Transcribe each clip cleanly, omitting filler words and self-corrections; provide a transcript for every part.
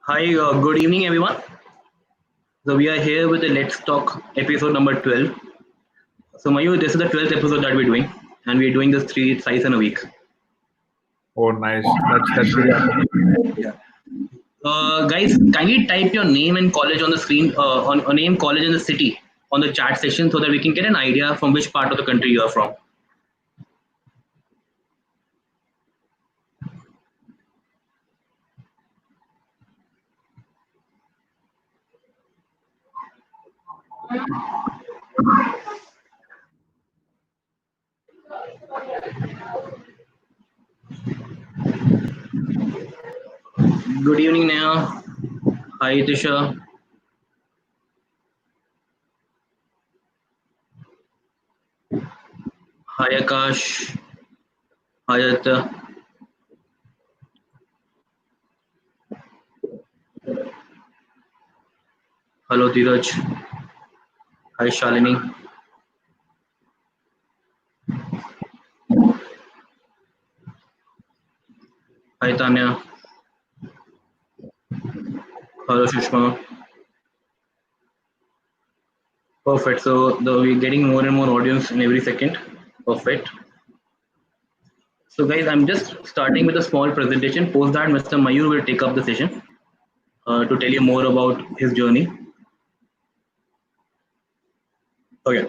Hi, good evening, everyone. So we are here with the Let's Talk episode number 12. So Mayur, this is the 12th episode that we're doing, and we're doing this thrice in a week. Oh, nice. That's really awesome. Yeah. Guys, kindly type your name and college on the screen, on name, college, and the city on the chat section, so that we can get an idea from which part of the country you are from. Good evening, Neha. Hi, Tisha. Hi, Akash. Hi, Aditya. Hello, Dheeraj. Hi, Shalini. Hi, Tanya. Hello, Shushma. Perfect. So we're getting more and more audience in every second. Perfect. So guys, I'm just starting with a small presentation. Post that, Mr. Mayur will take up the session to tell you more about his journey. Okay.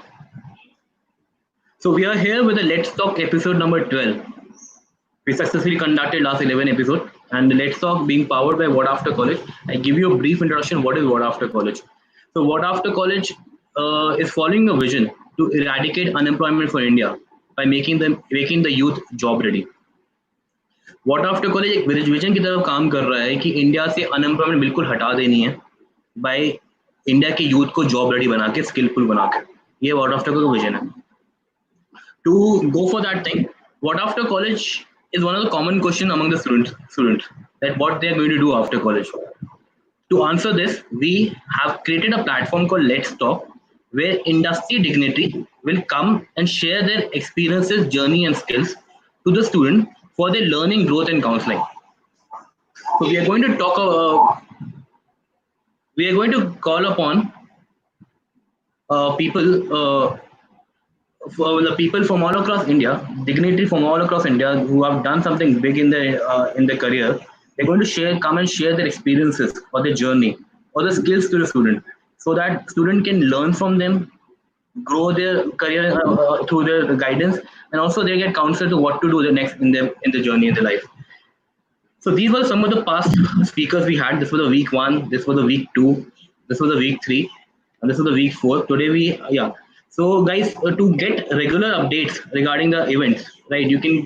So we are here with the Let's Talk episode number 12. We successfully conducted last 11 episodes, and the Let's Talk being powered by What After College. I give you a brief introduction. What is What After College? So What After College is following a vision to eradicate unemployment for India by making the youth job ready. What after college एक vision की तरफ काम कर रहा है कि India से unemployment बिल्कुल हटा देनी है बाय इंडिया के यूथ को जॉब रेडी बना के स्किलफुल बना के ये वॉट आफ्टर का विजन है to go for that thing what after college is one of the common questions among the students that what they are going to do after college. To answer this, we have created a platform called Let's Talk, where industry dignity will come and share their experiences, journey, and skills to the student for their learning, growth, and counseling. So we are going to talk. We are going to call upon people. For the people from all across India, dignity from all across India who have done something big in their career, they're going to come and share their experiences or their journey or the skills to the student, so that student can learn from them, grow their career through their guidance, and also they get counsel to what to do the next in their journey in their life. So these were some of the past speakers we had. This was the week 1, this was the week 2, this was the week 3, and this was the week 4. Today yeah. So guys, to get regular updates regarding the events, right? You can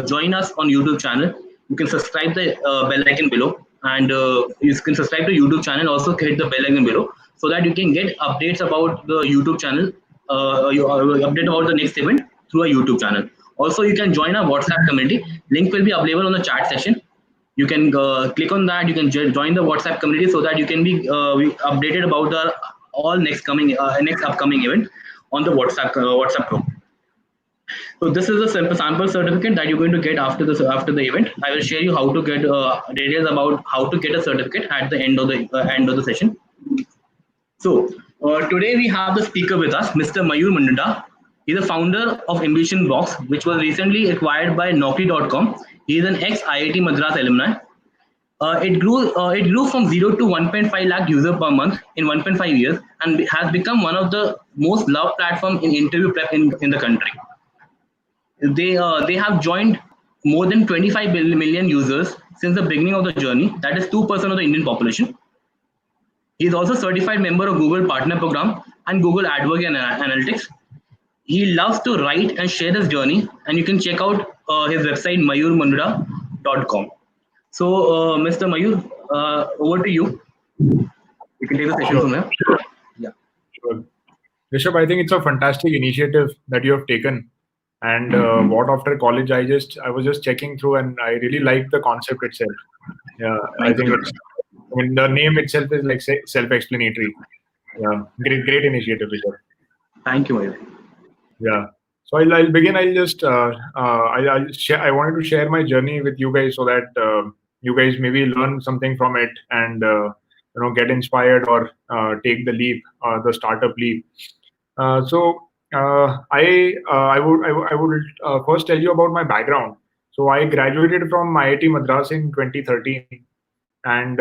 join us on YouTube channel. You can subscribe the bell icon below, and you can subscribe to YouTube channel. Also hit the bell icon below so that you can get updates about the YouTube channel. Update about the next event through a YouTube channel. Also, you can join our WhatsApp community. Link will be available on the chat session. You can click on that. You can join the WhatsApp community so that you can be updated about the all next upcoming event on the WhatsApp group. So this is a sample certificate that you're going to get after the event. I will share you how to get details about how to get a certificate at the end of the session. So today we have the speaker with us, Mr. Mayur Mundada. He's the founder of AmbitionBox, which was recently acquired by Naukri.com. He is an ex-IIT Madras alumni. It grew from 0 to 1.5 lakh user per month in 1.5 years, and has become one of the most loved platform in interview prep in the country. They have joined more than 25 million users since the beginning of the journey. That is 2% of the Indian population. He is also certified member of Google Partner Program and Google AdWords and Analytics. He loves to write and share his journey, and you can check out his website mayurmundada.com. So, Mr. Mayur, over to you. You can take the session from here. Yeah. Sure. Rishabh, I think it's a fantastic initiative that you have taken. And what after college, I was just checking through, and I really like the concept itself. Yeah, I think the name itself is like self-explanatory. Yeah, great initiative, Rishabh. Thank you, Mayur. Yeah. So I'll begin. I'll just I wanted to share my journey with you guys so that you guys maybe learn something from it and get inspired or take the leap, the startup leap. I would first tell you about my background. So I graduated from IIT Madras in 2013, and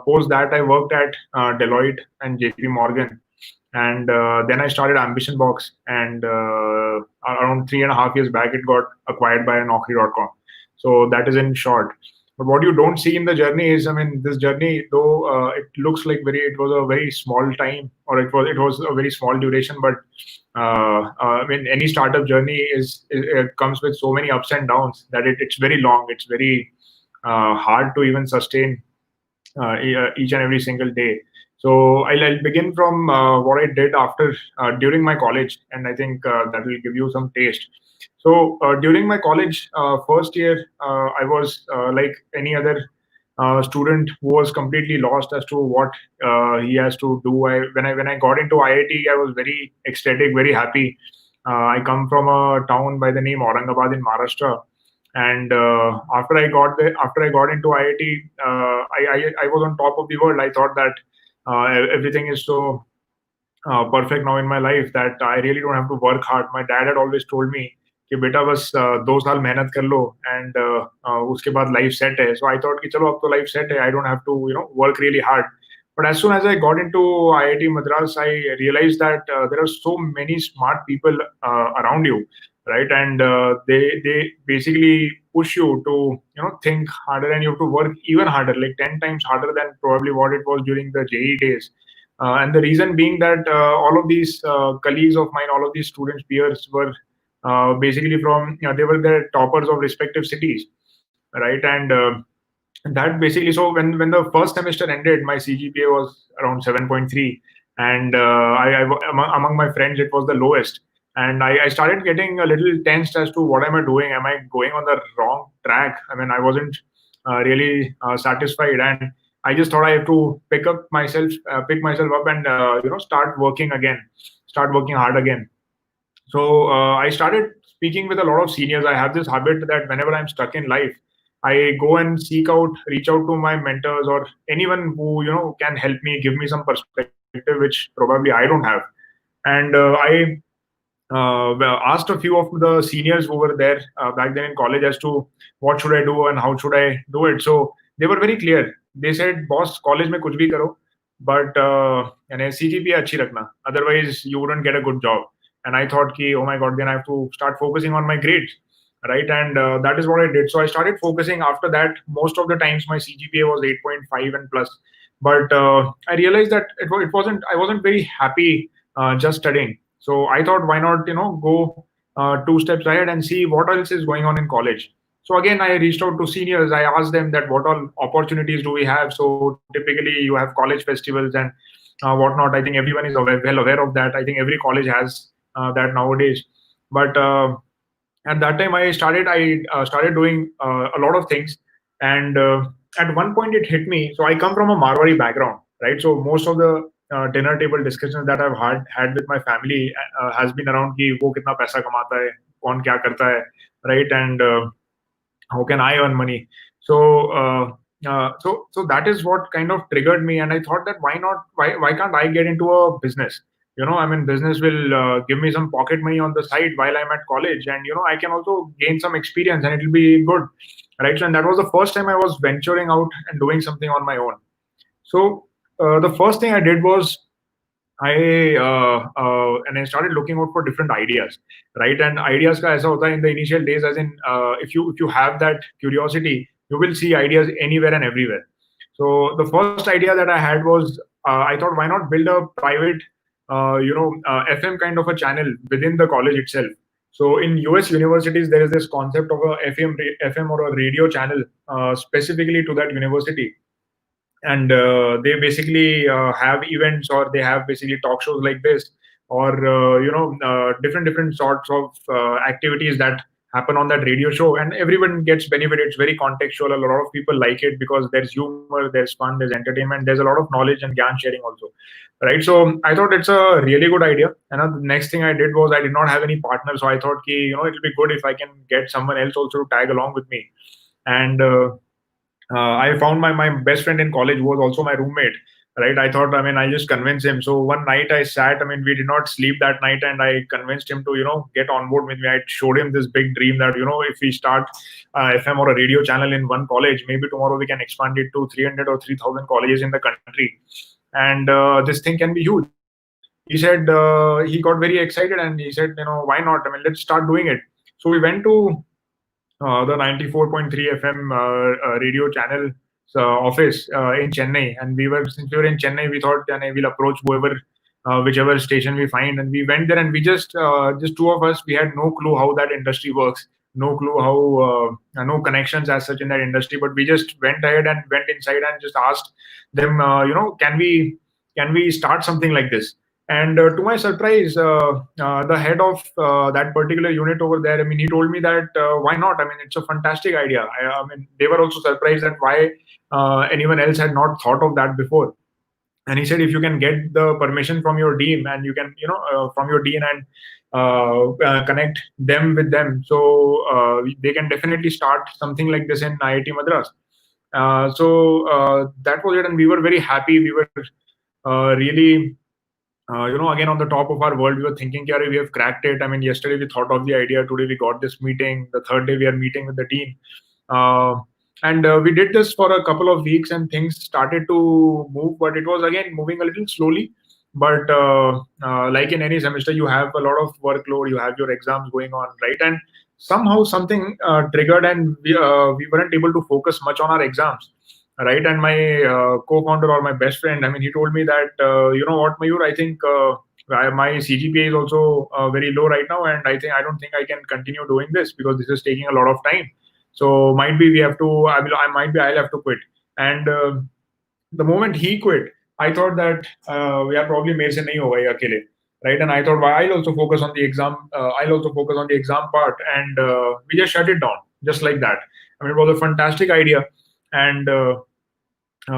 post that I worked at Deloitte and JP Morgan, and then I started AmbitionBox, and around 3.5 years back, it got acquired by Naukri.com. So that is in short. But what you don't see in the journey is, I mean, this journey, though it looks like it was a very small time, or it was a very small duration, but I mean, any startup journey it comes with so many ups and downs that it's very long. It's very hard to even sustain each and every single day. So I'll begin from what I did after during my college, and I think that will give you some taste. So during my college first year, I was like any other student who was completely lost as to what he has to do. When I got into IIT, I was very ecstatic, very happy. I come from a town by the name Aurangabad in Maharashtra, and after I got into IIT, I was on top of the world. I thought that everything is so perfect now in my life that I really don't have to work hard. My dad had always told me कि बेटा बस 2 साल मेहनत कर लो and उसके बाद life set है. So I thought कि चलो अब तो life set है. I don't have to work really hard. But as soon as I got into IIT Madras, I realized that there are so many smart people around you, right? And they basically push you to think harder, and you have to work even harder, like 10 times harder than probably what it was during the JE days. And the reason being that all of these colleagues of mine, all of these students, peers were basically from, they were the toppers of respective cities, right? And that basically, so when the first semester ended, my CGPA was around 7.3, and among my friends, it was the lowest. And I started getting a little tensed as to what am I doing? Am I going on the wrong track? I mean, I wasn't really satisfied, and I just thought I have to pick myself up, and start working again, start working hard again. So I started speaking with a lot of seniors. I have this habit that whenever I'm stuck in life, I go and reach out to my mentors or anyone who can help me, give me some perspective, which probably I don't have. And I asked a few of the seniors who were there back then in college as to what should I do and how should I do it. So they were very clear. They said, "Boss, college में कुछ भी करो, but यानी CGPA अच्छी रखना. Otherwise, you wouldn't get a good job." And I thought, ki, oh my God, then I have to start focusing on my grades, right? And that is what I did. So I started focusing. After that, most of the times my CGPA was 8.5 and plus. But I realized that I wasn't very happy just studying. So I thought, why not, go 2 steps ahead and see what else is going on in college. So again, I reached out to seniors. I asked them that what all opportunities do we have. So typically, you have college festivals and whatnot. I think everyone is well aware of that. I think every college has that nowadays. But at that time, I started doing a lot of things, and at one point it hit me. So I come from a Marwari background, right? So most of the dinner table discussions that I've had with my family has been around कि वो कितना पैसा कमाता है, कौन क्या करता है, right? And how can I earn money? So so that is what kind of triggered me, and I thought that why can't I get into a business? I mean, business will give me some pocket money on the side while I'm at college, and I can also gain some experience, and it'll be good, right? So, and that was the first time I was venturing out and doing something on my own. So the first thing I did was and I started looking out for different ideas, right? And ideas ka aisa hota hai in the initial days, as in if you have that curiosity, you will see ideas anywhere and everywhere. So the first idea that I had was I thought, why not build a private FM kind of a channel within the college itself. So in US universities, there is this concept of a FM or a radio channel specifically to that university, and they basically have events, or they have basically talk shows like this, or different sorts of activities that happen on that radio show, and everyone gets benefit. It's very contextual. A lot of people like it because there's humor, there's fun, there's entertainment, there's a lot of knowledge and gyan sharing also, right? So I thought it's a really good idea. And the next thing I did was, I did not have any partner, so I thought it'll be good if I can get someone else also to tag along with me. And I found my best friend in college who was also my roommate. Right, I thought, I mean, I'll just convince him. So one night I sat. I mean, we did not sleep that night, and I convinced him to, get on board with me. I showed him this big dream that, if we start FM or a radio channel in one college, maybe tomorrow we can expand it to 300 or 3,000 colleges in the country, and this thing can be huge. He said, he got very excited, and he said, why not? I mean, let's start doing it. So we went to the 94.3 FM radio channel office in Chennai. And since we were in Chennai, we thought, yeah, we'll approach whichever station we find. And we went there, and we just two of us, we had no clue how that industry works, no clue how, no connections as such in that industry. But we just went ahead and went inside and just asked them, can we start something like this? And to my surprise, the head of that particular unit over there, I mean, he told me that why not? I mean, it's a fantastic idea. I mean, they were also surprised that why anyone else had not thought of that before. And he said, if you can get the permission from your dean, and you can, from your dean, and connect them with them, so they can definitely start something like this in IIT Madras. So that was it, and we were very happy. We were really again on the top of our world. We were thinking, yeah, we have cracked it. I mean, yesterday we thought of the idea, today we got this meeting, the third day we are meeting with the team. And we did this for a couple of weeks, and things started to move, but it was again moving a little slowly. But like in any semester, you have a lot of workload, you have your exams going on, right? And somehow something triggered, and we weren't able to focus much on our exams, right? And my co-founder, or my best friend, I mean, he told me that, you know what, Mayur, I think my CGPA is also very low right now, and I don't think I can continue doing this because this is taking a lot of time. So might be we have to. I'll have to quit. And the moment he quit, I thought that yeah, probably मेरे से नहीं होगा ये अकेले, right? And I thought, why, I'll also focus on the exam. I'll also focus on the exam part, and we just shut it down just like that. I mean, it was a fantastic idea, and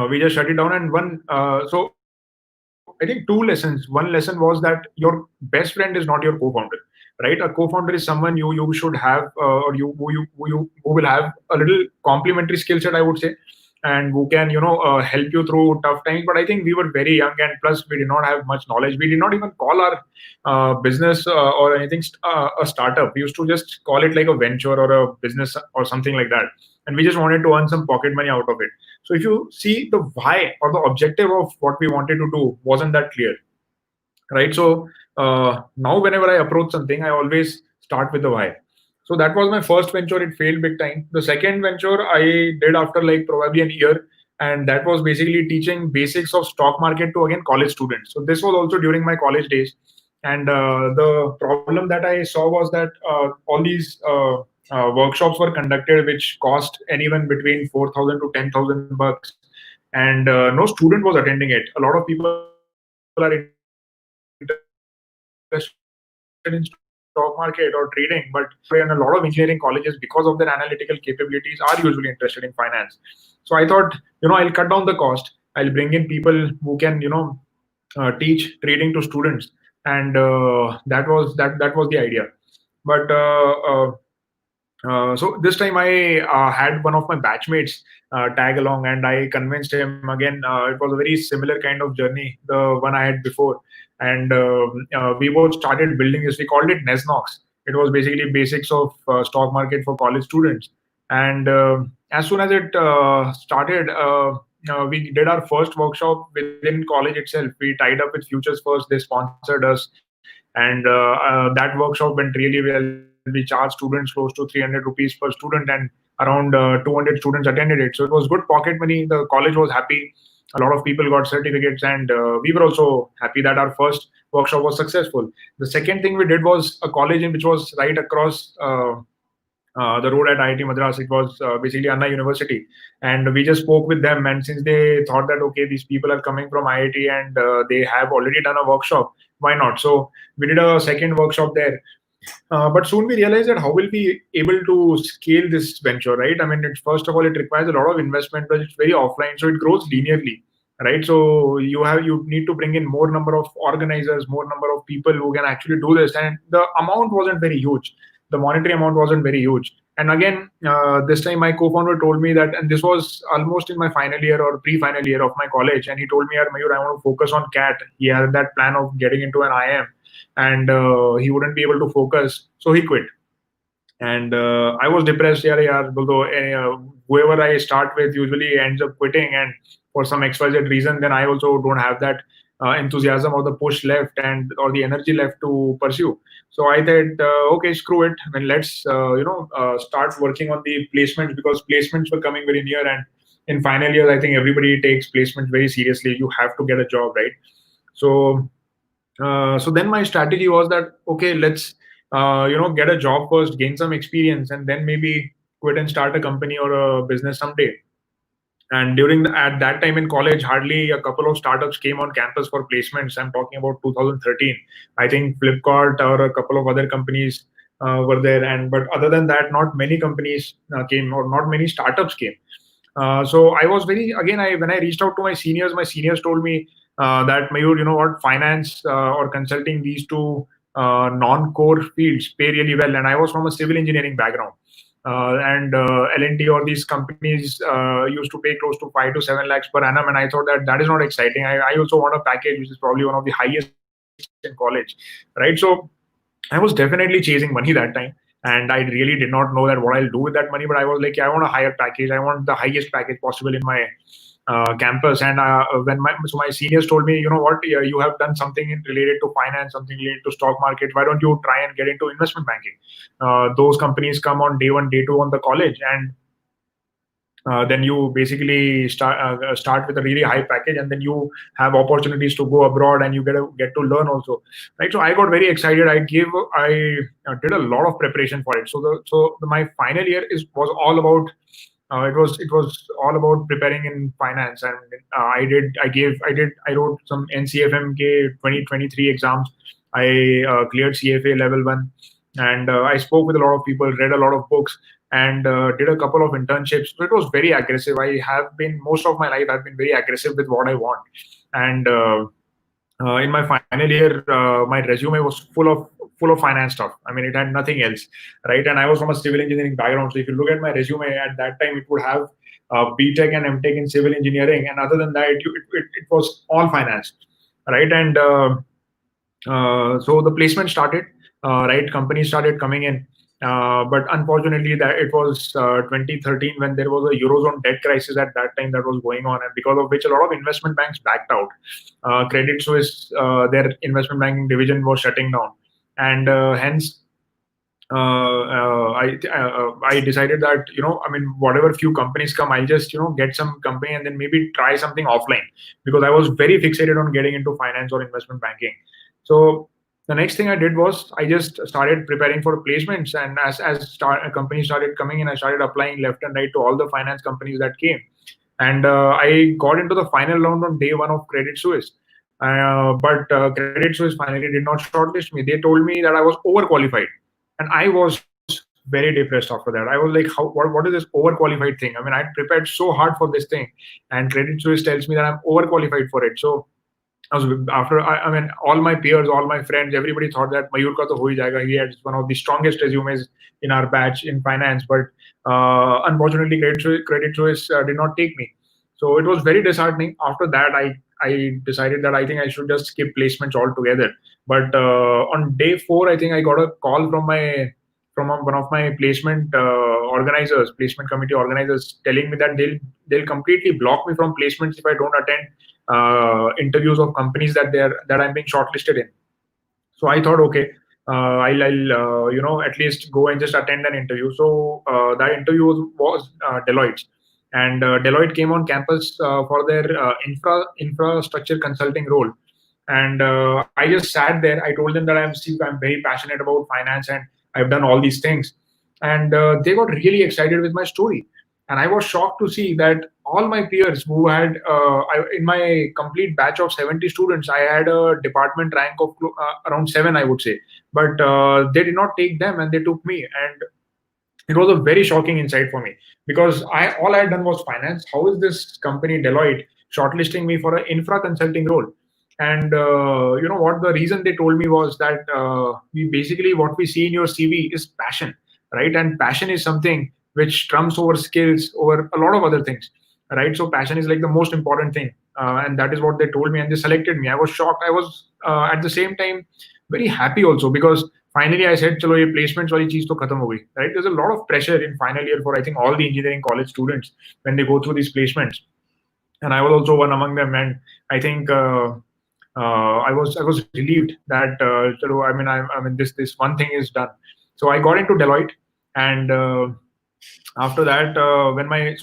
we just shut it down. And so I think two lessons. One lesson was that your best friend is not your co-founder, right? A co-founder is someone you should have, or who will have a little complementary skill set, I would say, and who can help you through tough times. But I think we were very young, and plus we did not have much knowledge. We did not even call our business or anything a startup. We used to just call it like a venture or a business or something like that, and we just wanted to earn some pocket money out of it. So if you see, the why or the objective of what we wanted to do wasn't that clear, right? So now whenever I approach something, I always start with the why. So that was my first venture. It failed big time. The second venture I did after like probably an year, and that was basically teaching basics of stock market to, again, college students. So this was also during my college days. And the problem that I saw was that all these workshops were conducted which cost anyone between 4,000 to 10,000 bucks, and no student was attending it. A lot of people are interested in stock market or trading, but and a lot of engineering colleges, because of their analytical capabilities, are usually interested in finance. So I thought, I'll cut down the cost. I'll bring in people who can, teach trading to students, and that was the idea. But so this time I had one of my batchmates tag along, and I convinced him again. It was a very similar kind of journey, the one I had before. And we both started building this. We called it Nesnox. It was basically basics of stock market for college students. And as soon as it started, we did our first workshop within college itself. We tied up with Futures First. They sponsored us, and that workshop went really well. We charged students close to 300 rupees per student, and around 200 students attended it. So it was good pocket money. The college was happy. A lot of people got certificates, and we were also happy that our first workshop was successful. The second thing we did was a college which was right across the road at IIT Madras. It was basically Anna University, and we just spoke with them. And since they thought that, okay, these people are coming from IIT, and they have already done a workshop, why not? So we did a second workshop there. But soon we realized that how will we able to scale this venture, right? I mean, first of all, it requires a lot of investment, but it's very offline, so it grows linearly, right? So you need to bring in more number of organizers, more number of people who can actually do this, and the amount wasn't very huge. the monetary amount wasn't very huge. And again, this time my co-founder told me that, and this was almost in my final year or pre-final year of my college, and he told me, "Yeah, Mayur, I want to focus on CAT." He had that plan of getting into an IIM, and he wouldn't be able to focus, so he quit. And I was depressed. Yeah, yeah. Although whoever I start with usually ends up quitting, and for some XYZ reason, then I also don't have that enthusiasm or the push left and or the energy left to pursue. So I said, okay, screw it. I mean, let's start working on the placements, because placements were coming very near. And in final year, I think everybody takes placements very seriously. You have to get a job, right? So so then my strategy was that, okay, let's get a job first, gain some experience, and then maybe quit and start a company or a business someday. And at that time in college, hardly a couple of startups came on campus for placements. I'm talking about 2013. I think Flipkart or a couple of other companies were there, and but other than that, not many companies came, or not many startups came. So I was very, again, I when I reached out to my seniors told me that, Mayur, you know what, finance or consulting, these two non-core fields pay really well. And I was from a civil engineering background. And L&T or these companies used to pay close to 5 to 7 lakhs per annum, and I thought that that is not exciting. I also want a package which is probably one of the highest in college, right? So I was definitely chasing money that time, and I really did not know that what I'll do with that money. But I was like, yeah, I want a higher package. I want the highest package possible in my campus. And my seniors told me, you know what, you have done something related to finance, something related to stock market. Why don't you try and get into investment banking? Those companies come on day one, day two on the college, and then you basically start with a really high package, and then you have opportunities to go abroad, and you get to learn also, right? So I got very excited. I did a lot of preparation for it. My final year was all about it was all about preparing in finance. And I wrote some NCFMK 2023 exams. I cleared CFA level 1, and I spoke with a lot of people, read a lot of books, and did a couple of internships. So it was very aggressive. I have been, most of my life I've been very aggressive with what I want. And in my final year, my resume was full of finance stuff. I mean, it had nothing else, right? And I was from a civil engineering background. So if you look at my resume at that time, it would have BTech and MTech in civil engineering, and other than that, it was all finance, right? And so the placement started, right? Companies started coming in. But unfortunately, that it was 2013 when there was a eurozone debt crisis at that time that was going on, and because of which a lot of investment banks backed out. Credit Suisse, their investment banking division was shutting down, and hence I decided that, I mean, whatever few companies come, I'll just get some company and then maybe try something offline, because I was very fixated on getting into finance or investment banking. So the next thing I did was I just started preparing for placements, and companies started coming in, I started applying left and right to all the finance companies that came, and I got into the final round on day one of Credit Suisse. But Credit Suisse finally did not shortlist me. They told me that I was overqualified, and I was very depressed after that. I was like, what is this overqualified thing? I mean, I prepared so hard for this thing, and Credit Suisse tells me that I'm overqualified for it. So I mean, all my peers, all my friends, everybody thought that Mayur ka to ho hi jayega. He had one of the strongest resumes in our batch in finance, but unfortunately, Credit Suisse did not take me. So it was very disheartening. After that, I decided that I think I should just skip placements altogether. But on day 4, I think I got a call from one of my placement organizers, placement committee organizers, telling me that they'll completely block me from placements if I don't attend interviews of companies that I'm being shortlisted in. So I thought, okay, I'll at least go and just attend an interview. So that interview was Deloitte, and Deloitte came on campus for their infrastructure consulting role. And I just sat there. I told them that I'm very passionate about finance, and I've done all these things, and they got really excited with my story. And I was shocked to see that all my peers who had in my complete batch of 70 students, I had a department rank of around 7, I would say. But they did not take them, and they took me. And it was a very shocking insight for me, because all I had done was finance. How is this company Deloitte shortlisting me for an infra consulting role? And what the reason they told me was that we basically, what we see in your CV is passion, right? And passion is something which trumps over skills, over a lot of other things, right? So passion is like the most important thing, and that is what they told me, and they selected me. I was shocked. I was at the same time very happy also, because finally I said, chalo, ye placements wali cheez to khatam ho gayi, right? There's a lot of pressure in final year for, I think, all the engineering college students when they go through these placements, and I was also one among them. And I think I was relieved that this one thing is done. So I got into Deloitte, and after that,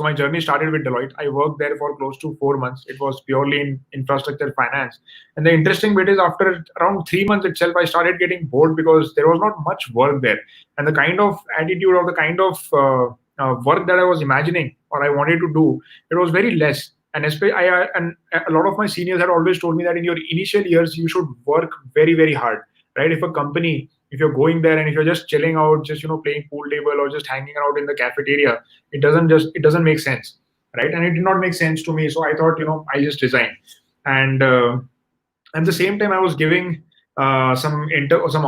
my journey started with Deloitte. I worked there for close to 4 months. It was purely in infrastructure finance. And the interesting bit is, after around 3 months itself, I started getting bored because there was not much work there, and the kind of attitude or the kind of work that I was imagining or I wanted to do, it was very less. And and a lot of my seniors had always told me that in your initial years you should work very, very hard, right? If you're going there and if you're just chilling out, just playing pool table or just hanging out in the cafeteria, it doesn't make sense, right? And it did not make sense to me. So I thought, I just resigned. And at the same time, I was giving some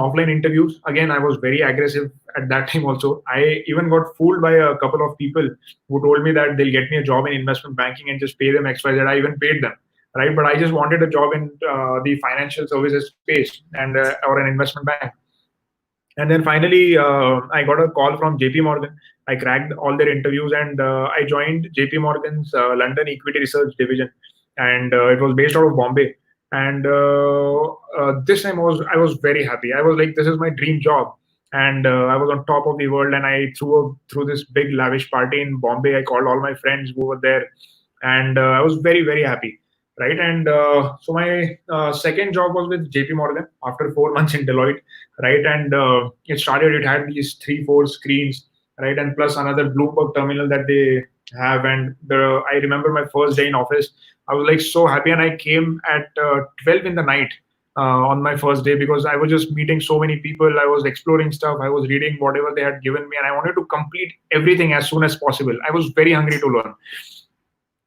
offline interviews. Again, I was very aggressive at that time also. I even got fooled by a couple of people who told me that they'll get me a job in investment banking and just pay them XYZ. I even paid them, right? But I just wanted a job in the financial services space, and or an investment bank. And then finally, I got a call from JP Morgan. I cracked all their interviews, and I joined JP Morgan's London Equity Research Division, and it was based out of Bombay. And this time I was very happy. I was like, this is my dream job, and I was on top of the world. And I threw this big lavish party in Bombay. I called all my friends who were there, and I was very, very happy, right? And so my second job was with JP Morgan after 4 months in Deloitte, right? And it had these 3 4 screens, right? And plus another Bloomberg terminal that they have. And I remember my first day in office, I was like so happy, and I came at 12 in the night on my first day, because I was just meeting so many people. I was exploring stuff, I was reading whatever they had given me, and I wanted to complete everything as soon as possible. I was very hungry to learn.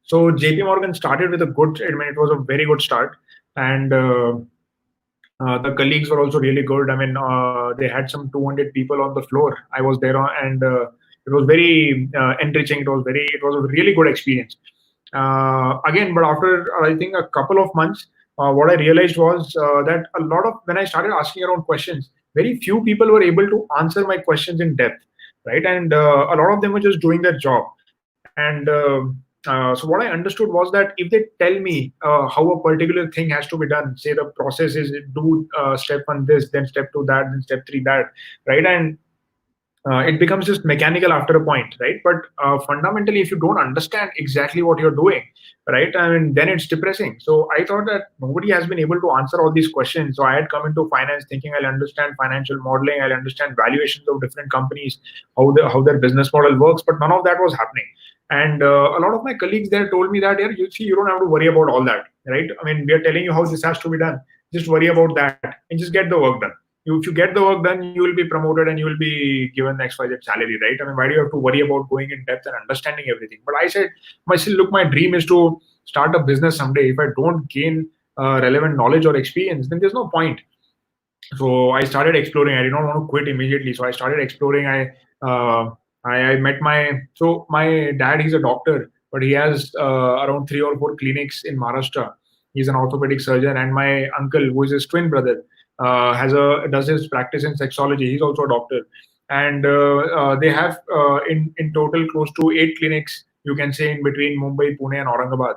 So JP Morgan started with a good, I mean, it was a very good start. And the colleagues were also really good. I mean, they had some 200 people on the floor. I was there, and it was very enriching. It was a really good experience. Again, but after I think a couple of months, what I realized was that when I started asking around questions, very few people were able to answer my questions in depth, right? And a lot of them were just doing their job. And so what I understood was that if they tell me how a particular thing has to be done, say the process is do step one this, then step two that, then step three that, right? And it becomes just mechanical after a point, right? But fundamentally, if you don't understand exactly what you're doing, right, I mean, then it's depressing. So I thought that nobody has been able to answer all these questions. So I had come into finance thinking I'll understand financial modeling, I'll understand valuations of different companies, how their business model works, but none of that was happening. And a lot of my colleagues there told me that, yeah, you see, you don't have to worry about all that, right? I mean, we are telling you how this has to be done. Just worry about that and just get the work done. If you get the work done, you will be promoted and you will be given XYZ salary, right? I mean, why do you have to worry about going in depth and understanding everything? But I said, look, my dream is to start a business someday. If I don't gain relevant knowledge or experience, then there's no point. So I started exploring. I did not want to quit immediately. So I started exploring. I met my dad. He's a doctor, but he has around 3 or 4 clinics in Maharashtra. He's an orthopedic surgeon, and my uncle, who is his twin brother, does his practice in sexology. He's also a doctor, and they have in total close to 8 clinics, you can say, in between Mumbai, Pune, and Aurangabad.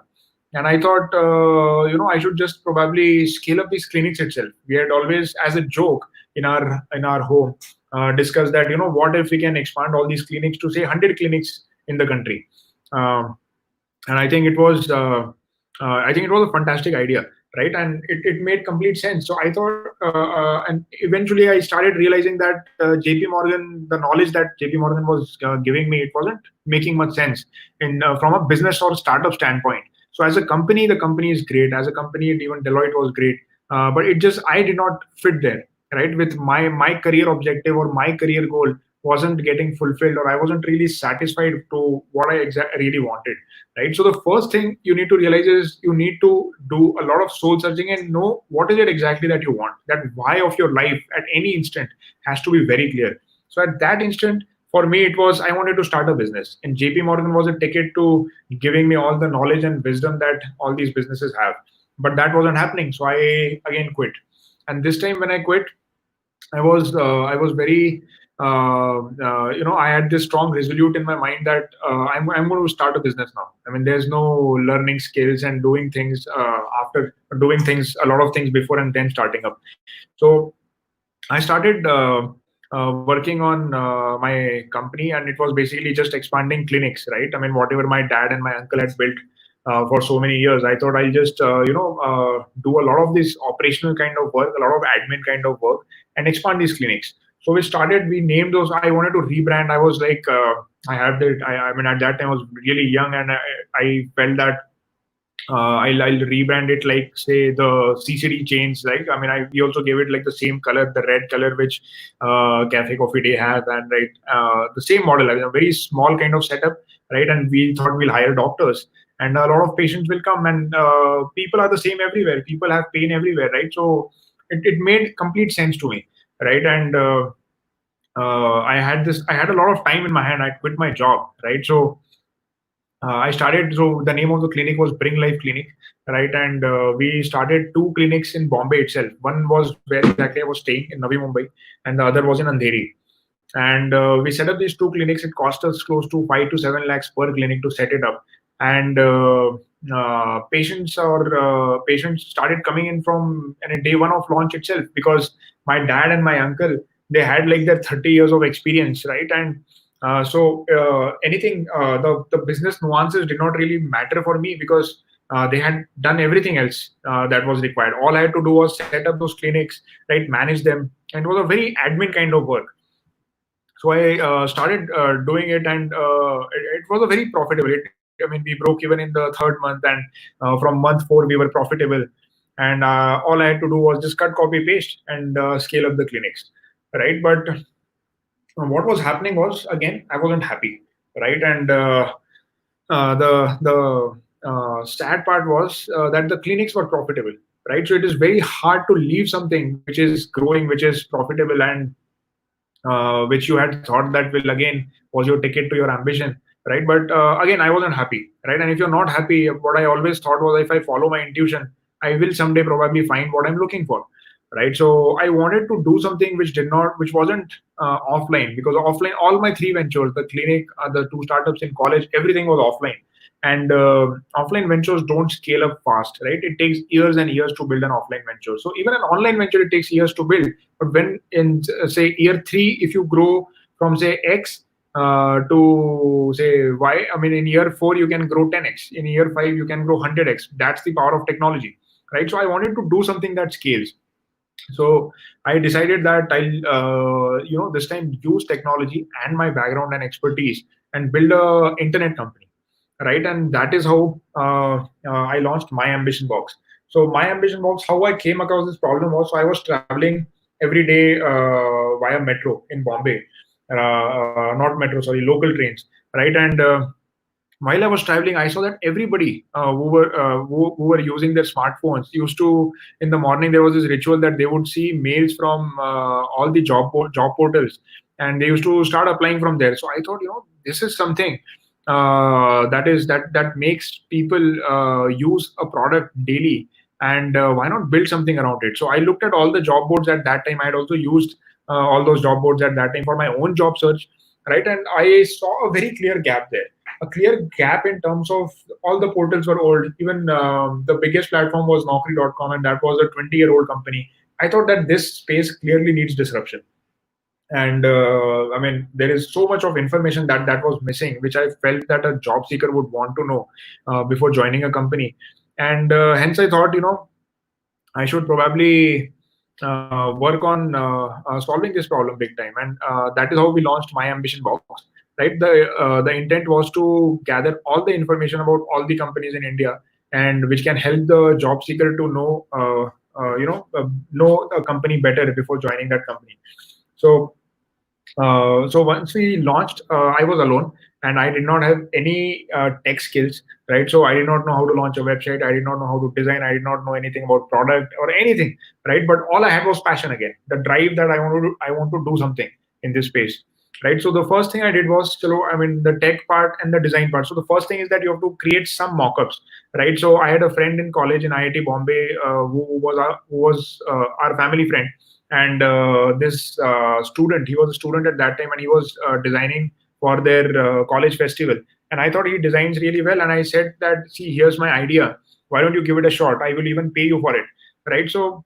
And I thought, I should just probably scale up these clinics itself. We had always, as a joke in our home, discussed that, what if we can expand all these clinics to say 100 clinics in the country. And I think it was a fantastic idea, right? And it made complete sense. So I thought, and eventually I started realizing that JP Morgan, the knowledge that JP Morgan was giving me, it wasn't making much sense from a business or startup standpoint. So as a company, the company is great. As a company, even Deloitte was great, but I did not fit there, right? With my career objective or my career goal wasn't getting fulfilled, or I wasn't really satisfied to what I really wanted, right? So the first thing you need to realize is you need to do a lot of soul searching and know what is it exactly that you want. That why of your life at any instant has to be very clear. So at that instant, for me, it was I wanted to start a business, and JP Morgan was a ticket to giving me all the knowledge and wisdom that all these businesses have. But that wasn't happening, so I again quit. And this time when I quit, I was very I had this strong resolute in my mind that I'm going to start a business now. I mean, there's no learning skills and doing things after doing things, a lot of things before and then starting up. So I started working on my company, and it was basically just expanding clinics, right? I mean, whatever my dad and my uncle had built for so many years, I thought I'll just do a lot of this operational kind of work, a lot of admin kind of work, and expand these clinics. So we started. We named those. I wanted to rebrand. I was like, I had that. I mean, at that time I was really young, and I felt that I'll rebrand it like say the CCD chains. Like I mean, we also gave it like the same color, the red color which Cafe Coffee Day has, and right the same model. I mean, a very small kind of setup, right? And we thought we'll hire doctors, and a lot of patients will come, and people are the same everywhere. People have pain everywhere, right? So it made complete sense to me, right? And I had a lot of time in my hand. I quit my job, right? So I started. So the name of the clinic was Bring Life Clinic, right? And we started two clinics in Bombay itself. One was where exactly I was staying in Navi Mumbai, and the other was in Andheri. And we set up these two clinics. It cost us close to 5 to 7 lakhs per clinic to set it up. And patients started coming in from day one of launch itself, because my dad and my uncle, they had like their 30 years of experience, right? And anything the business nuances did not really matter for me, because they had done everything else that was required. All I had to do was set up those clinics, right, manage them, and it was a very admin kind of work. So I started doing it, and it was a very profitable. I mean, we broke even in the third month, and from month 4 we were profitable. And all I had to do was just cut, copy, paste, and scale up the clinics, right? But what was happening was, again, I wasn't happy, right? And the sad part was that the clinics were profitable, right? So it is very hard to leave something which is growing, which is profitable, and which you had thought that will again was your ticket to your ambition, right? But again, I wasn't happy, right? And if you're not happy, what I always thought was, if I follow my intuition, I will someday probably find what I'm looking for, right? So I wanted to do something which wasn't offline, because offline, all my three ventures, the clinic, the two startups in college, everything was offline. And offline ventures don't scale up fast, right? It takes years and years to build an offline venture. So even an online venture, it takes years to build. But when in say year 3, if you grow from say X to say Y, I mean, in year 4 you can grow 10x. In year 5 you can grow 100x. That's the power of technology, right? So I wanted to do something that scales. So I decided that I'll this time use technology and my background and expertise and build a internet company, right? And that is how I launched My Ambition Box. So My Ambition Box, how I came across this problem was, so I was traveling every day via metro in Bombay, not metro, sorry, local trains, right? And while I was traveling, I saw that everybody who were using their smartphones used to, in the morning there was this ritual that they would see mails from all the job portals, and they used to start applying from there. So I thought, this is something that makes people use a product daily, and why not build something around it? So I looked at all the job boards at that time. I had also used all those job boards at that time for my own job search, right? And I saw a very clear gap there, a clear gap in terms of all the portals were old. Even the biggest platform was Naukri.com, and that was a 20-year-old company. I thought that this space clearly needs disruption. And I mean, there is so much of information that was missing, which I felt that a job seeker would want to know before joining a company. And hence I thought, I should probably work on solving this problem big time. And that is how we launched My Ambition Box. Right, the intent was to gather all the information about all the companies in India, and which can help the job seeker to know a company better before joining that company. So So once we launched, I was alone and I did not have any tech skills, right? So I did not know how to launch a website. I did not know how to design. I did not know anything about product or anything, right? But all I had was passion again, the drive that I want to do something in this space, right? So the first thing I did was, I mean, the tech part and the design part. So the first thing is that you have to create some mockups, right? So I had a friend in college in IIT Bombay who was our family friend, and this student, he was a student at that time, and he was designing for their college festival. And I thought he designs really well, and I said that, see, here's my idea, why don't you give it a shot, I will even pay you for it, right? So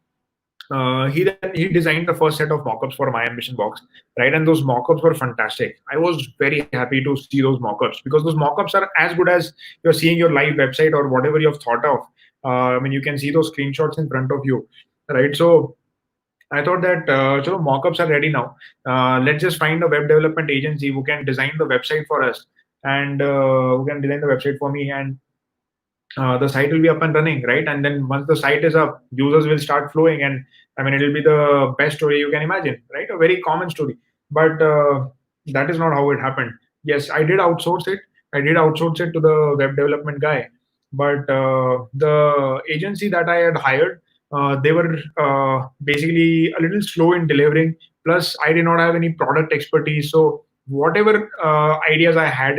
he designed the first set of mockups for my ambition box, right? And those mockups were fantastic. I was very happy to see those mockups, because those mockups are as good as you're seeing your live website or whatever you have thought of. I mean, you can see those screenshots in front of you, right? So I thought that mockups are ready now. Let's just find a web development agency who can design the website for us, and who can design the website for me, and the site will be up and running, right? And then once the site is up, users will start flowing, and I mean, it will be the best story you can imagine, right? A very common story, but that is not how it happened. Yes, I did outsource it. I did outsource it to the web development guy, but the agency that I had hired, they were basically a little slow in delivering. Plus, I did not have any product expertise, so whatever ideas I had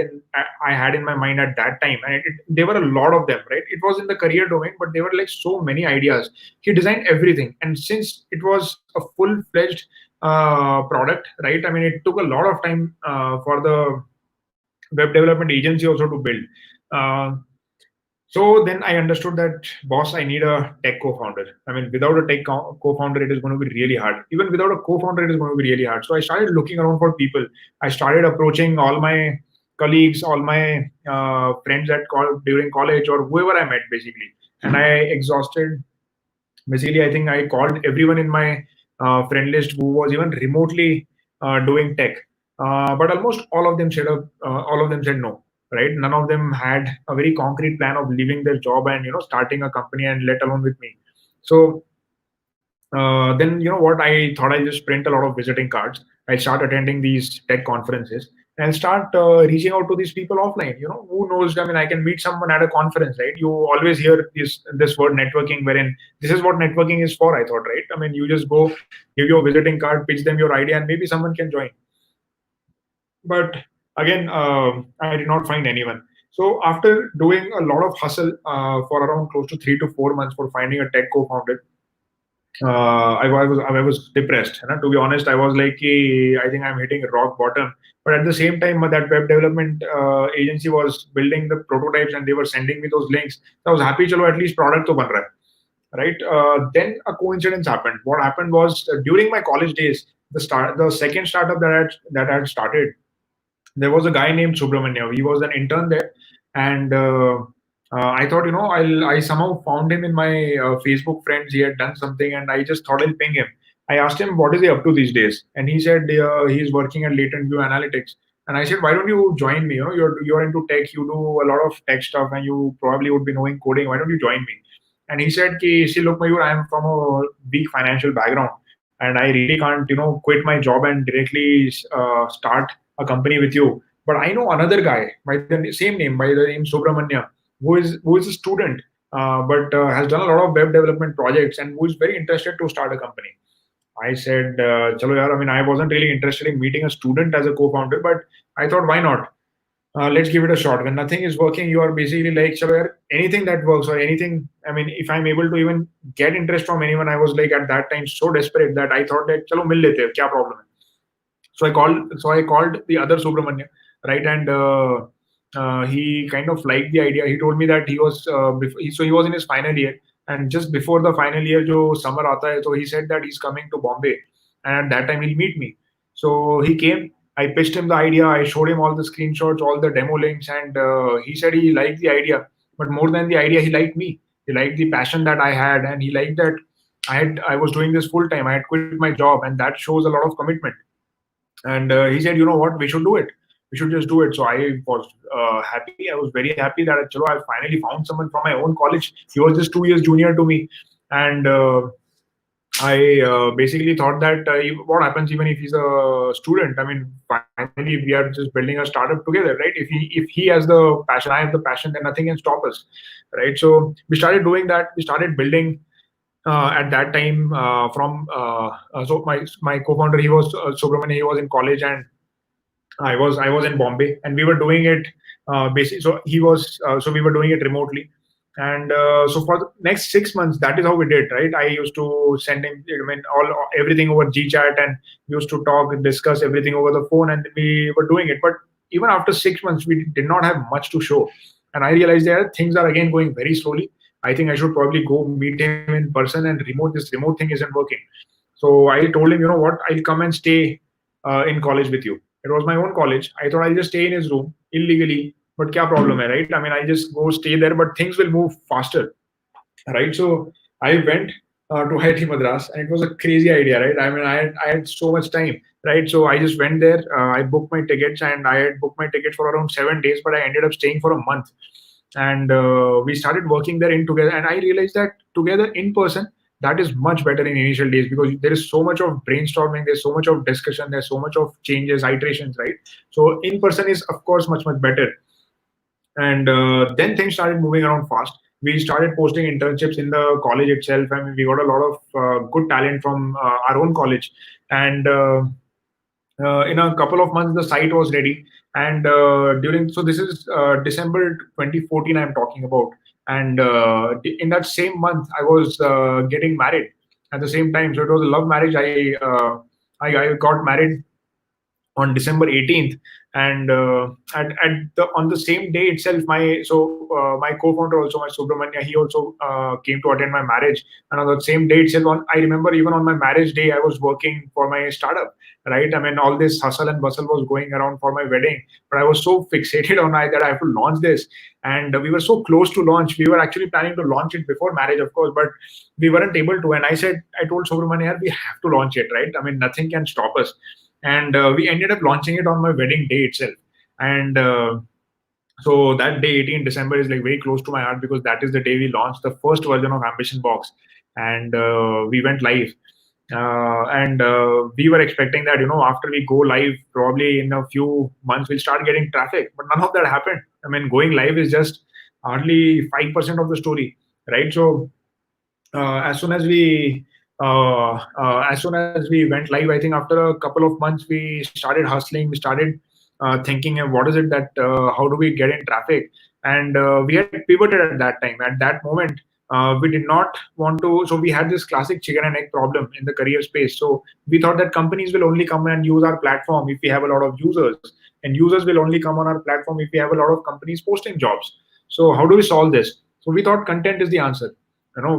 in my mind at that time, and there were a lot of them, right? It was in the career domain, but there were like so many ideas. He designed everything, and since it was a full-fledged product, right? I mean, it took a lot of time for the web development agency also to build. Uh, so then I understood that, boss, I need a tech co-founder. I mean, without a tech co-founder, it is going to be really hard. Even without a co-founder, it is going to be really hard. So I started looking around for people. I started approaching all my colleagues, all my friends during college, or whoever I met, basically. And I exhausted. Basically, I think I called everyone in my friend list who was even remotely doing tech, but almost all of them said no. Right? None of them had a very concrete plan of leaving their job and starting a company, and let alone with me. So then what, I thought I'll just print a lot of visiting cards. I'll start attending these tech conferences and start reaching out to these people offline. Who knows, I mean, I can meet someone at a conference, right? You always hear this word networking, wherein this is what networking is for, I thought, right? I mean, you just go, give your visiting card, pitch them your idea, and maybe someone can join. But again, I did not find anyone. So after doing a lot of hustle for around close to 3 to 4 months for finding a tech co-founder, I was depressed. To be honest, I was like, I think I'm hitting rock bottom. But at the same time, that web development agency was building the prototypes, and they were sending me those links. So I was happy. Chalo, at least product to ban raha hai, right? Then a coincidence happened. What happened was, during my college days, the second startup that I had started, there was a guy named Subramanya. He was an intern there, and I thought, I somehow found him in my Facebook friends. He had done something, and I just thought I'll ping him. I asked him what is he up to these days, and he said he's working at latent view analytics. And I said, why don't you join me? You're into tech. You do a lot of tech stuff, and you probably would be knowing coding. Why don't you join me? And he said, see, look, Mayur, I am from a weak financial background, and I really can't, quit my job and directly start a company with you. But I know another guy by the same name, by the name Subramanya, who is a student, but has done a lot of web development projects, and who is very interested to start a company. I said, Chalo yaar, I mean, I wasn't really interested in meeting a student as a co-founder, but I thought, why not? Let's give it a shot. When nothing is working, you are basically like, Chalo yaar, anything that works, or anything. I mean, if I'm able to even get interest from anyone, I was like at that time so desperate that I thought that, Chalo, mil lete, kya problem hai? So I called the other Subramanya, right? And he kind of liked the idea. He told me that he was in his final year, and just before the final year, jo summer aata hai, so he said that he's coming to Bombay, and at that time he'll meet me. So he came. I pitched him the idea. I showed him all the screenshots, all the demo links, and he said he liked the idea. But more than the idea, he liked me. He liked the passion that I had, and he liked that I was doing this full time. I had quit my job, and that shows a lot of commitment. And he said, you know what, we should do it. We should just do it. So I was happy. I was very happy that chalo, I finally found someone from my own college. He was just 2 years junior to me. And I basically thought that what happens even if he's a student. I mean, finally we are just building a startup together, right? If he has the passion, I have the passion, then nothing can stop us, right? So we started doing that. We started building at that time so my co-founder, he was Subramania, he was in college, and I was in Bombay, and we were doing it basically. So he was so we were doing it remotely, and so for the next 6 months, that is how we did. Right, I used to send him, I mean, all everything over GChat, and we used to talk and discuss everything over the phone, and we were doing it. But even after 6 months, we did not have much to show, and I realized that things are again going very slowly. I think I should probably go meet him in person and this remote thing isn't working. So I told him, you know what, I'll come and stay in college with you. It was my own college. I thought I'll just stay in his room illegally. But kya problem hai, right? I mean, I just go stay there, but things will move faster, right? So I went to IIT Madras, and it was a crazy idea, right? I mean, I had so much time, right? So I just went there. I booked my tickets, and I had booked my tickets for around 7 days, but I ended up staying for a month. And we started working there in together, and I realized that together in person, that is much better in initial days, because there is so much of brainstorming, there's so much of discussion, there's so much of changes, iterations, right? So in person is of course much better. And then things started moving around fast. We started posting internships in the college itself. I mean, we got a lot of good talent from our own college. And in a couple of months, the site was ready. And during, so this is December 2014 I'm talking about. And in that same month, I was getting married at the same time. So it was a love marriage. I got married on December 18th, and on the same day itself, my co-founder also, my Subramanya, he also came to attend my marriage. And on the same day itself, I remember even on my marriage day, I was working for my startup. Right, I mean, all this hustle and bustle was going around for my wedding, but I was so fixated on that I have to launch this, and we were so close to launch. We were actually planning to launch it before marriage, of course, but we weren't able to. And I told Subramanya, we have to launch it, right? I mean, nothing can stop us. And we ended up launching it on my wedding day itself. And so that day, 18 December, is like very close to my heart, because that is the day we launched the first version of AmbitionBox, and we went live. And we were expecting that, after we go live, probably in a few months, we'll start getting traffic. But none of that happened. I mean, going live is just hardly 5% of the story, right? So as soon as we went live, I think after a couple of months, we started hustling. We started thinking of what is it that how do we get in traffic. And we had pivoted at that time. At that moment, we did not want to. So we had this classic chicken and egg problem in the career space. So we thought that companies will only come and use our platform if we have a lot of users, and users will only come on our platform if we have a lot of companies posting jobs. So how do we solve this? So we thought content is the answer.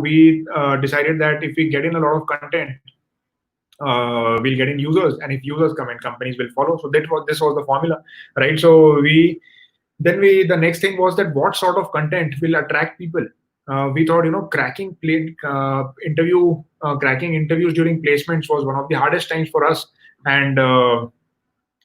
We decided that if we get in a lot of content, we'll get in users, and if users come in, companies will follow. So this was the formula, right? So the next thing was that what sort of content will attract people. We thought, cracking interviews during placements was one of the hardest times for us. And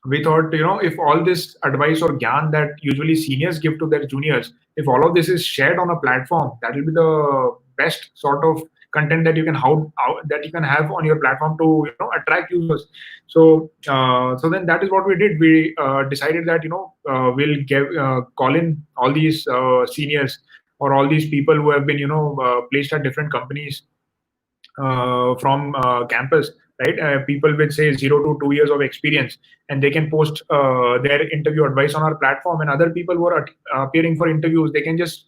we thought, if all this advice or gyan that usually seniors give to their juniors, if all of this is shared on a platform, that will be the best sort of content that you can that you can have on your platform to attract users. So then that is what we did. We decided that we'll call in all these seniors, or all these people who have been placed at different companies from campus, right? People with say 0 to 2 years of experience, and they can post their interview advice on our platform. And other people who are appearing for interviews, they can just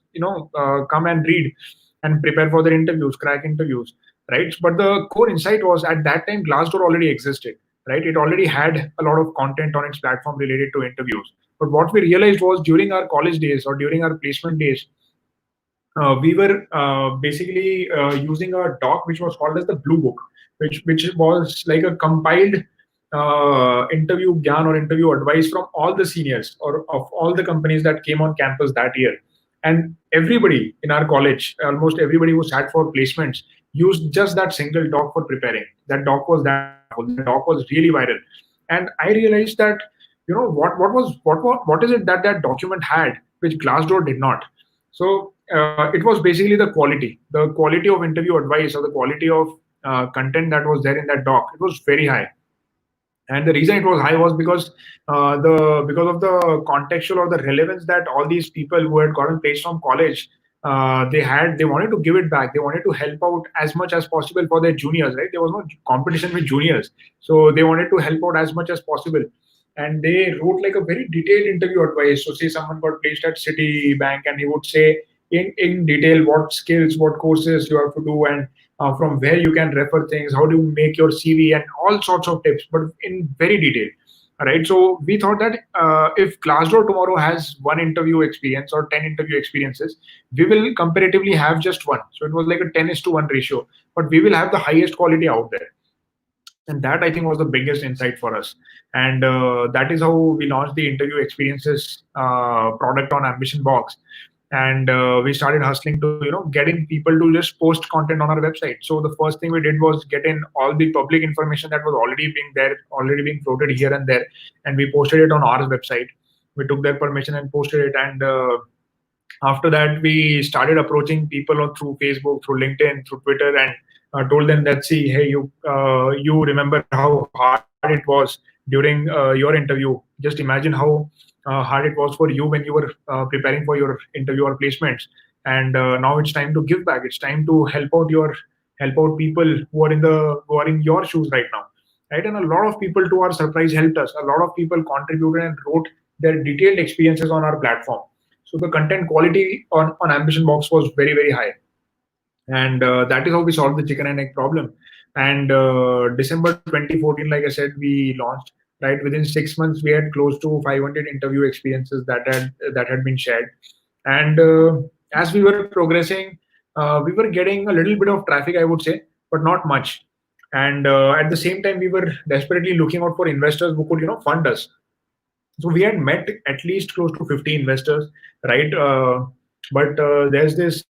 come and read and prepare for their interviews, crack interviews, right? But the core insight was, at that time, Glassdoor already existed, right? It already had a lot of content on its platform related to interviews. But what we realized was, during our college days or during our placement days, we were basically using a doc which was called as the Blue Book, which was like a compiled interview gyan or interview advice from all the seniors or of all the companies that came on campus that year. And everybody in our college, almost everybody who sat for placements, used just that single doc for preparing. That doc was that powerful. That doc was really viral. And I realized that, what is it that that document had which Glassdoor did not? So it was basically the quality of interview advice, or the quality of content that was there in that doc, it was very high. And the reason it was high was because because of the contextual or the relevance that all these people who had gotten placed from college, they wanted to give it back. They wanted to help out as much as possible for their juniors, right? There was no competition with juniors, so they wanted to help out as much as possible. And they wrote like a very detailed interview advice. So say someone got placed at Citibank, and he would say in detail what skills, what courses you have to do, and from where you can refer things, how do you make your CV, and all sorts of tips, but in very detail. All right. So we thought that if Glassdoor tomorrow has one interview experience or 10 interview experiences, we will comparatively have just one. So it was like a 10:1 ratio, but we will have the highest quality out there. And that, I think, was the biggest insight for us. And that is how we launched the interview experiences product on AmbitionBox. And we started hustling to getting people to just post content on our website. So the first thing we did was get in all the public information that was already being there, already being floated here and there, and we posted it on our website. We took their permission and posted it. And after that, we started approaching people through Facebook, through LinkedIn, through Twitter, and told them that, see, hey, you remember how hard it was during your interview. Just imagine how hard it was for you when you were preparing for your interview or placements. And now it's time to give back. It's time to help out people who are in your shoes right now, right? And a lot of people, to our surprise, helped us. A lot of people contributed and wrote their detailed experiences on our platform. So the content quality on AmbitionBox was very, very high. And that is how we solved the chicken and egg problem. And December 2014, like I said, we launched. Right, within 6 months, we had close to 500 interview experiences that had been shared. And as we were progressing, we were getting a little bit of traffic, I would say, but not much. And at the same time, we were desperately looking out for investors who could fund us. So we had met at least close to 50 investors, right? But there's this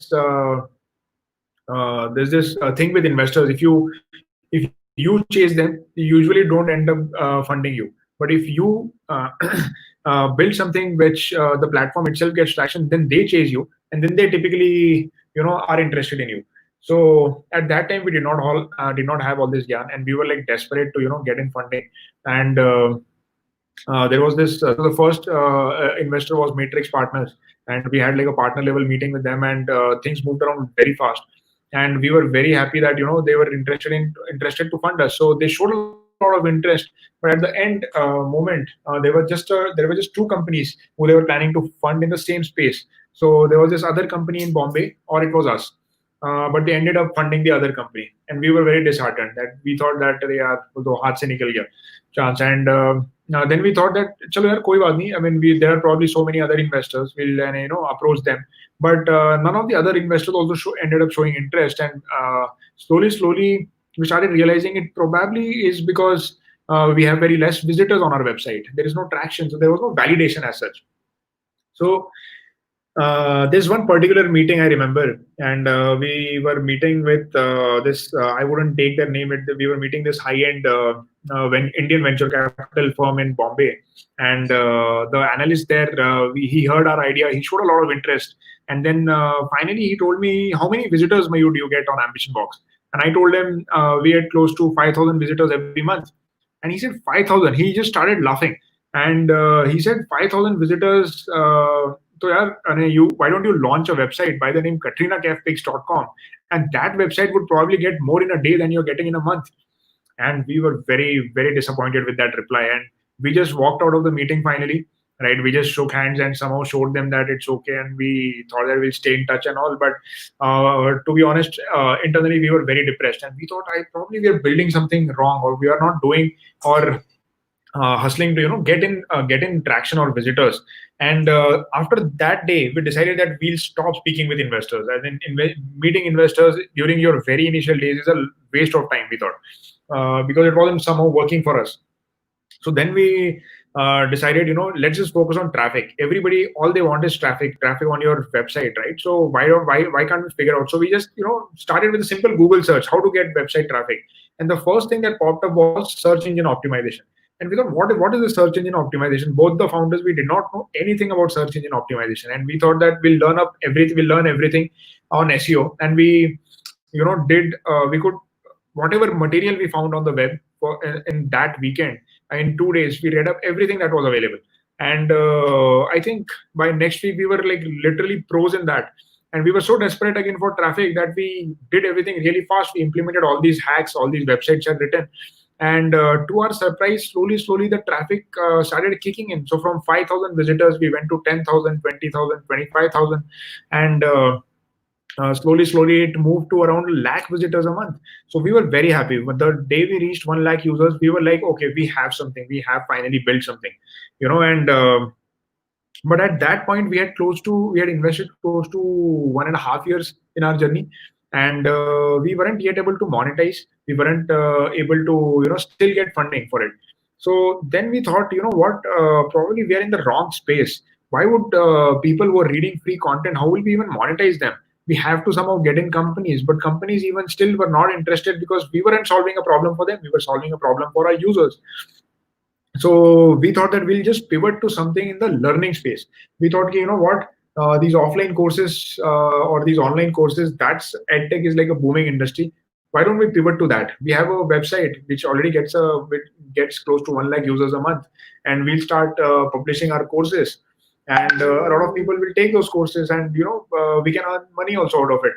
thing with investors. If you chase them, they usually don't end up funding you. But if you build something which the platform itself gets traction, then they chase you, and then they typically are interested in you. So at that time, we did not have all this yarn, and we were like desperate to get in funding. And there was this. So the first investor was Matrix Partners, and we had like a partner level meeting with them, and things moved around very fast. And we were very happy that they were interested to fund us. So they showed a lot of interest, but at the end moment, there were just two companies who they were planning to fund in the same space. So there was this other company in Bombay, or it was us. But they ended up funding the other company, and we were very disheartened. That we thought that haath se nikal gaya chance. And then we thought that chalo yaar, koi baat nahi. I mean, there are probably so many other investors. We'll approach them. But none of the other investors also ended up showing interest. And slowly, we started realizing it probably is because we have very less visitors on our website. There is no traction, so there was no validation as such. So there's one particular meeting I remember, and we were meeting with this. I wouldn't take their name. We were meeting this high-end Indian venture capital firm in Bombay, and the analyst there, he heard our idea. He showed a lot of interest, and then finally he told me, "How many visitors, Mayur, do you get on AmbitionBox?" And I told him we had close to 5,000 visitors every month, and he said 5,000. He just started laughing, and he said 5,000 visitors. So yeah, why don't you launch a website by the name KatrinaCarePics.com, and that website would probably get more in a day than you're getting in a month. And we were very, very disappointed with that reply, and we just walked out of the meeting finally. Right, we just shook hands and somehow showed them that it's okay, and we thought that we'll stay in touch and all. But to be honest, internally we were very depressed, and we thought probably we are building something wrong, or we are not doing or hustling to get in traction or visitors. And after that day, we decided that we'll stop speaking with investors. And then meeting investors during your very initial days is a waste of time, we thought, because it wasn't somehow working for us. So then we decided, let's just focus on traffic. Everybody, all they want is traffic on your website, right? So why can't we figure out? So we just started with a simple Google search, how to get website traffic, and the first thing that popped up was search engine optimization. And we thought, what is the search engine optimization? Both the founders, we did not know anything about search engine optimization, and we thought that we'll learn everything on SEO, and we whatever material we found on the web in that weekend. In 2 days, we read up everything that was available. And I think by next week, we were like literally pros in that. And we were so desperate again for traffic that we did everything really fast. We implemented all these hacks, all these websites are written. And to our surprise, slowly, the traffic started kicking in. So from 5,000 visitors, we went to 10,000, 20,000, 25,000. And slowly it moved to around a lakh visitors a month. So we were very happy. But the day we reached 1 lakh users, we were like, okay, we have something. We have finally built something, and but at that point we had invested close to 1.5 years in our journey, and we weren't yet able to monetize. We weren't able to still get funding for it. So then we thought, what, probably we are in the wrong space. Why would people who are reading free content, how will we even monetize them? We have to somehow get in companies, but companies even still were not interested because we weren't solving a problem for them, we were solving a problem for our users. So we thought that we'll just pivot to something in the learning space. We thought, what, these offline courses or these online courses, that's edtech is like a booming industry. Why don't we pivot to that? We have a website which already gets close to 1 lakh users a month, and we'll start publishing our courses, and a lot of people will take those courses, and we can earn money also out of it.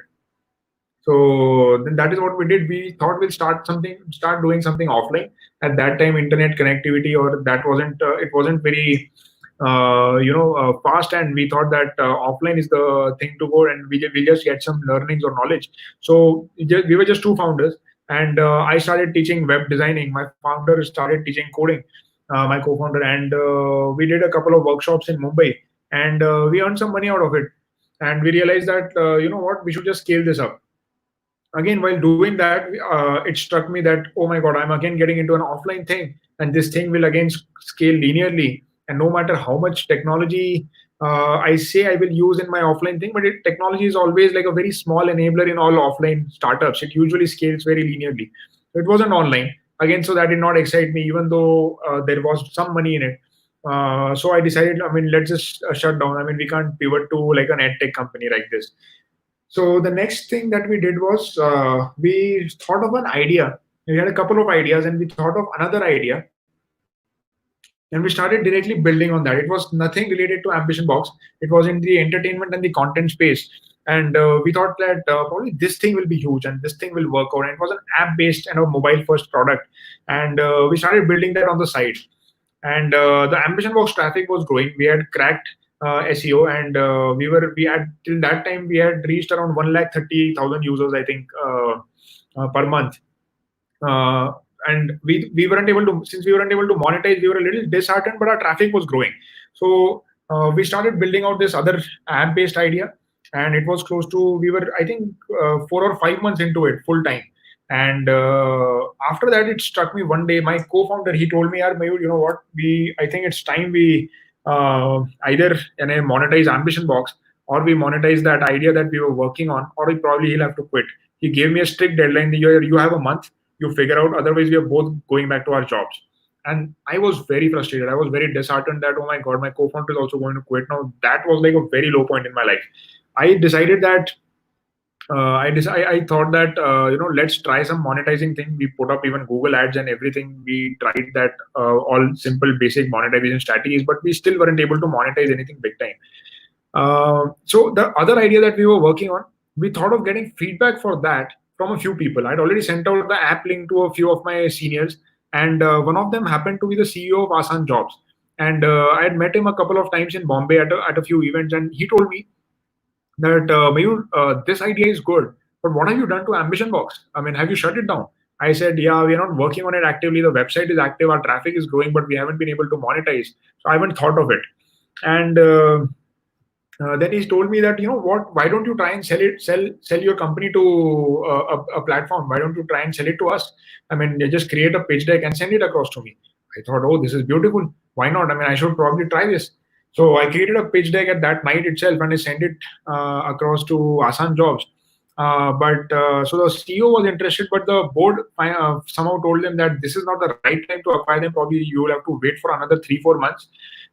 So then that is what we did. We thought we'll start doing something offline. At that time, internet connectivity or that wasn't it wasn't very fast, and we thought that offline is the thing to go, and we just get some learnings or knowledge. So we were just two founders, and I started teaching web designing. My founder started teaching coding, my co-founder, and we did a couple of workshops in Mumbai, and we earned some money out of it. And we realized that what, we should just scale this up. Again, while doing that, it struck me that, oh my god, I'm again getting into an offline thing, and this thing will again scale linearly. And no matter how much technology I say I will use in my offline thing, but technology is always like a very small enabler in all offline startups. It usually scales very linearly. So it wasn't online again, so that did not excite me, even though there was some money in it. So I decided, I mean, let's just shut down. I mean, we can't pivot to like an ed tech company like this. So the next thing that we did was, we thought of an idea. We had a couple of ideas, and we thought of another idea, and we started directly building on that. It was nothing related to AmbitionBox. It was in the entertainment and the content space, and we thought that probably this thing will be huge and this thing will work out. And it was an app-based and a mobile-first product, and we started building that on the side. And the AmbitionBox traffic was growing. We had cracked SEO, and we had, till that time we had reached around 1,30,000 users, I think, per month. And we weren't able to, since we weren't able to monetize, we were a little disheartened, but our traffic was growing. So we started building out this other app-based idea, and it was close to, we were, I think, 4 or 5 months into it full time. And after that, it struck me one day. My co-founder, he told me, Mayur, you know what? I think it's time we either monetize AmbitionBox, or we monetize that idea that we were working on, or he'll have to quit. He gave me a strict deadline. You have a month. You figure out. Otherwise, we are both going back to our jobs. And I was very frustrated. I was very disheartened that, oh my god, my co-founder is also going to quit now. That was like a very low point in my life. I decided that I thought that let's try some monetizing thing. We put up even Google ads and everything. We tried that, all simple basic monetization strategies, but we still weren't able to monetize anything big time. So the other idea that we were working on, we thought of getting feedback for that from a few people. I'd already sent out the app link to a few of my seniors, and one of them happened to be the CEO of Asan Jobs. And I had met him a couple of times in Bombay at a few events, and he told me that, Mayur, this idea is good, but what have you done to AmbitionBox? I mean, have you shut it down? I said, yeah, we are not working on it actively. The website is active, our traffic is growing, but we haven't been able to monetize. So I haven't thought of it. And then he told me that, you know what, why don't you try and sell your company to a platform? Why don't you try and sell it to us? I mean, you just create a pitch deck and send it across to me. I thought, oh, this is beautiful. Why not? I mean, I should probably try this. So I created a pitch deck at that night itself, and I sent it across to Asan Jobs. So the CEO was interested, but the board somehow told them that this is not the right time to acquire them. Probably you will have to wait for another 3-4 months.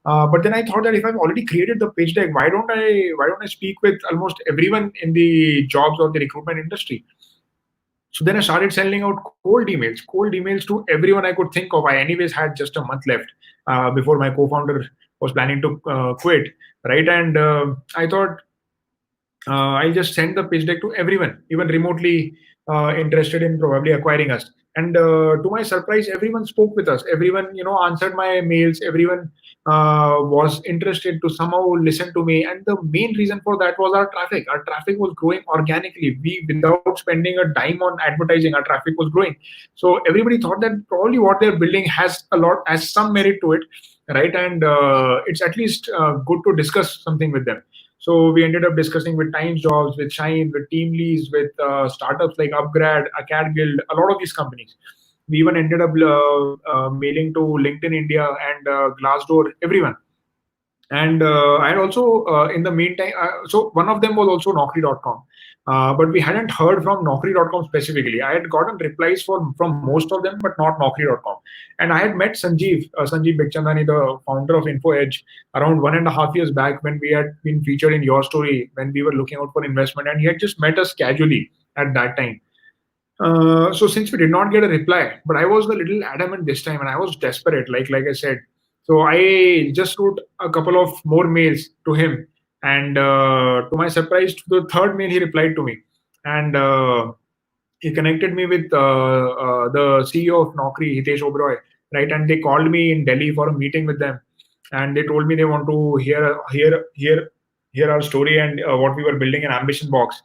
But then I thought that if I've already created the pitch deck, why don't I speak with almost everyone in the jobs or the recruitment industry? So then I started sending out cold emails to everyone I could think of. I anyways had just a month left before my co-founder was planning to quit, right? And I thought I'll just send the pitch deck to everyone, even remotely interested in probably acquiring us. And to my surprise, everyone spoke with us. Everyone, answered my mails. Everyone was interested to somehow listen to me. And the main reason for that was our traffic. Our traffic was growing organically. We, without spending a dime on advertising, our traffic was growing. So everybody thought that probably what they're building has some merit to it, right? And it's at least good to discuss something with them. So we ended up discussing with Times Jobs, with Shine, with Teamlease, with startups like Upgrad, Acad Guild, a lot of these companies. We even ended up mailing to LinkedIn India and Glassdoor, everyone. And I had also, in the meantime, so one of them was also Naukri.com. But we hadn't heard from Naukri.com specifically. I had gotten replies from most of them, but not Naukri.com. And I had met Sanjeev Bikhchandani, the founder of Info Edge, around 1.5 years back when we had been featured in Your Story when we were looking out for investment. And he had just met us casually at that time. So since we did not get a reply, but I was a little adamant this time, and I was desperate, like I said. So I just wrote a couple of more mails to him, and to my surprise, to the third mail he replied to me, and he connected me with the CEO of Naukri, Hitesh Oberoi, right? And they called me in Delhi for a meeting with them, and they told me they want to hear our story and what we were building an AmbitionBox.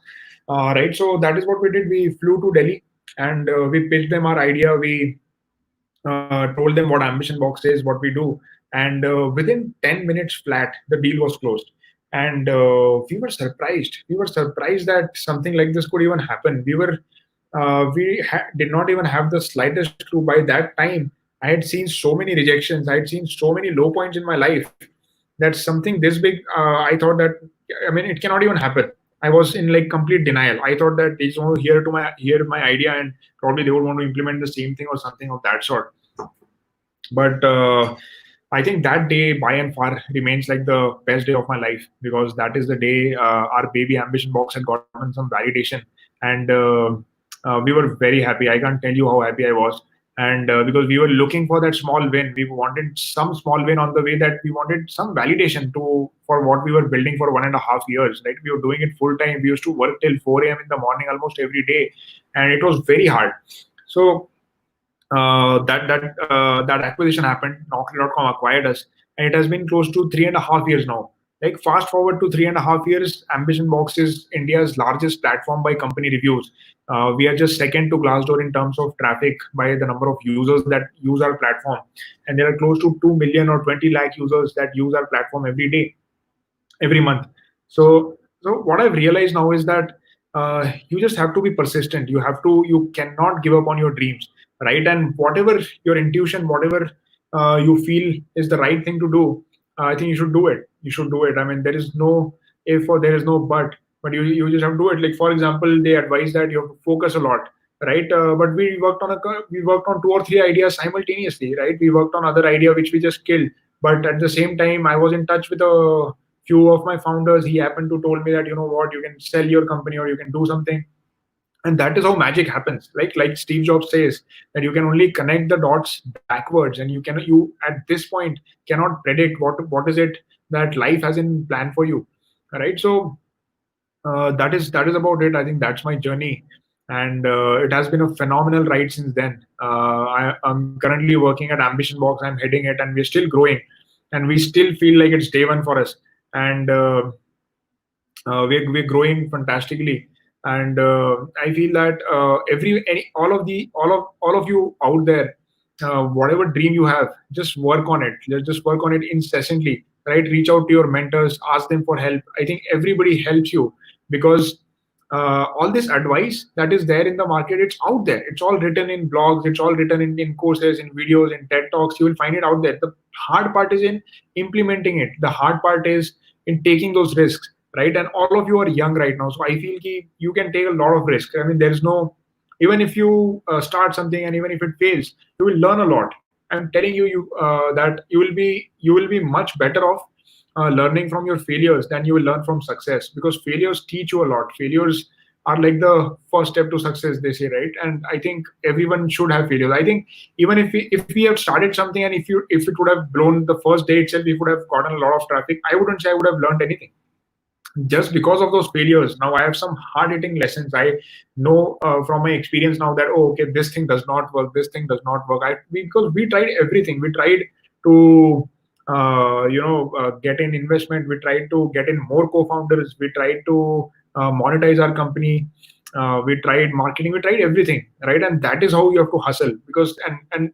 Right, so that is what we did. We flew to Delhi and we pitched them our idea. We told them what AmbitionBox is, what we do, and within 10 minutes flat, the deal was closed. And we were surprised. We were surprised that something like this could even happen. Did not even have the slightest clue. By that time, I had seen so many rejections. I had seen so many low points in my life that something this big, I thought that, I mean, it cannot even happen. I was in like complete denial. I thought that they just want to hear my idea, and probably they would want to implement the same thing or something of that sort. But I think that day by and far remains like the best day of my life, because that is the day our baby AmbitionBox had gotten some validation, and we were very happy. I can't tell you how happy I was. And because we were looking for that small win, we wanted some small win on the way, that we wanted some validation for what we were building for 1.5 years. Right, we were doing it full time. We used to work till 4 a.m. in the morning almost every day, and it was very hard. So that acquisition happened. Naukri.com acquired us, and it has been close to 3.5 years now. Like fast forward to 3.5 years, AmbitionBox is India's largest platform by company reviews. We are just second to Glassdoor in terms of traffic by the number of users that use our platform, and there are close to 2 million or 20 lakh users that use our platform every day, every month. So what I've realized now is that you just have to be persistent. You cannot give up on your dreams, right? And whatever your intuition, whatever you feel is the right thing to do, I think you should do it. You should do it. I mean, there is no if or there is no but you just have to do it. Like for example, they advise that you have to focus a lot, right? But we worked on 2 or 3 ideas simultaneously, right? We worked on other idea which we just killed, but at the same time, I was in touch with a few of my founders. He happened to told me that, you know what, you can sell your company or you can do something. And that is how magic happens. Like Steve Jobs says, that you can only connect the dots backwards, and you at this point cannot predict what is it that life has in plan for you, right? So that is about it. I think that's my journey, and it has been a phenomenal ride since then. I'm currently working at AmbitionBox. I'm heading it, and we're still growing, and we still feel like it's day one for us. And we're growing fantastically. And I feel that all of you out there, whatever dream you have, just work on it. Just work on it incessantly, right? Reach out to your mentors, ask them for help. I think everybody helps you, because all this advice that is there in the market, it's out there. It's all written in blogs, it's all written in courses, in videos, in TED Talks. You will find it out there. The hard part is in implementing it. The hard part is in taking those risks, right? And all of you are young right now, so I feel you can take a lot of risk. I mean, there is no, even if you start something and even if it fails, you will learn a lot. I'm telling that you will be much better off learning from your failures than you will learn from success, because failures teach you a lot. Failures are like the first step to success, they say, right? And I think everyone should have failures. I think even if we have started something, and if it would have blown the first day itself, we would have gotten a lot of traffic, I wouldn't say I would have learned anything just because of those failures. Now I have some hard hitting lessons. I know from my experience now that, oh, okay, this thing does not work, this thing does not work. Because we tried everything. We tried to get in investment, we tried to get in more co-founders, we tried to monetize our company, we tried marketing, we tried everything, right? And that is how you have to hustle. Because I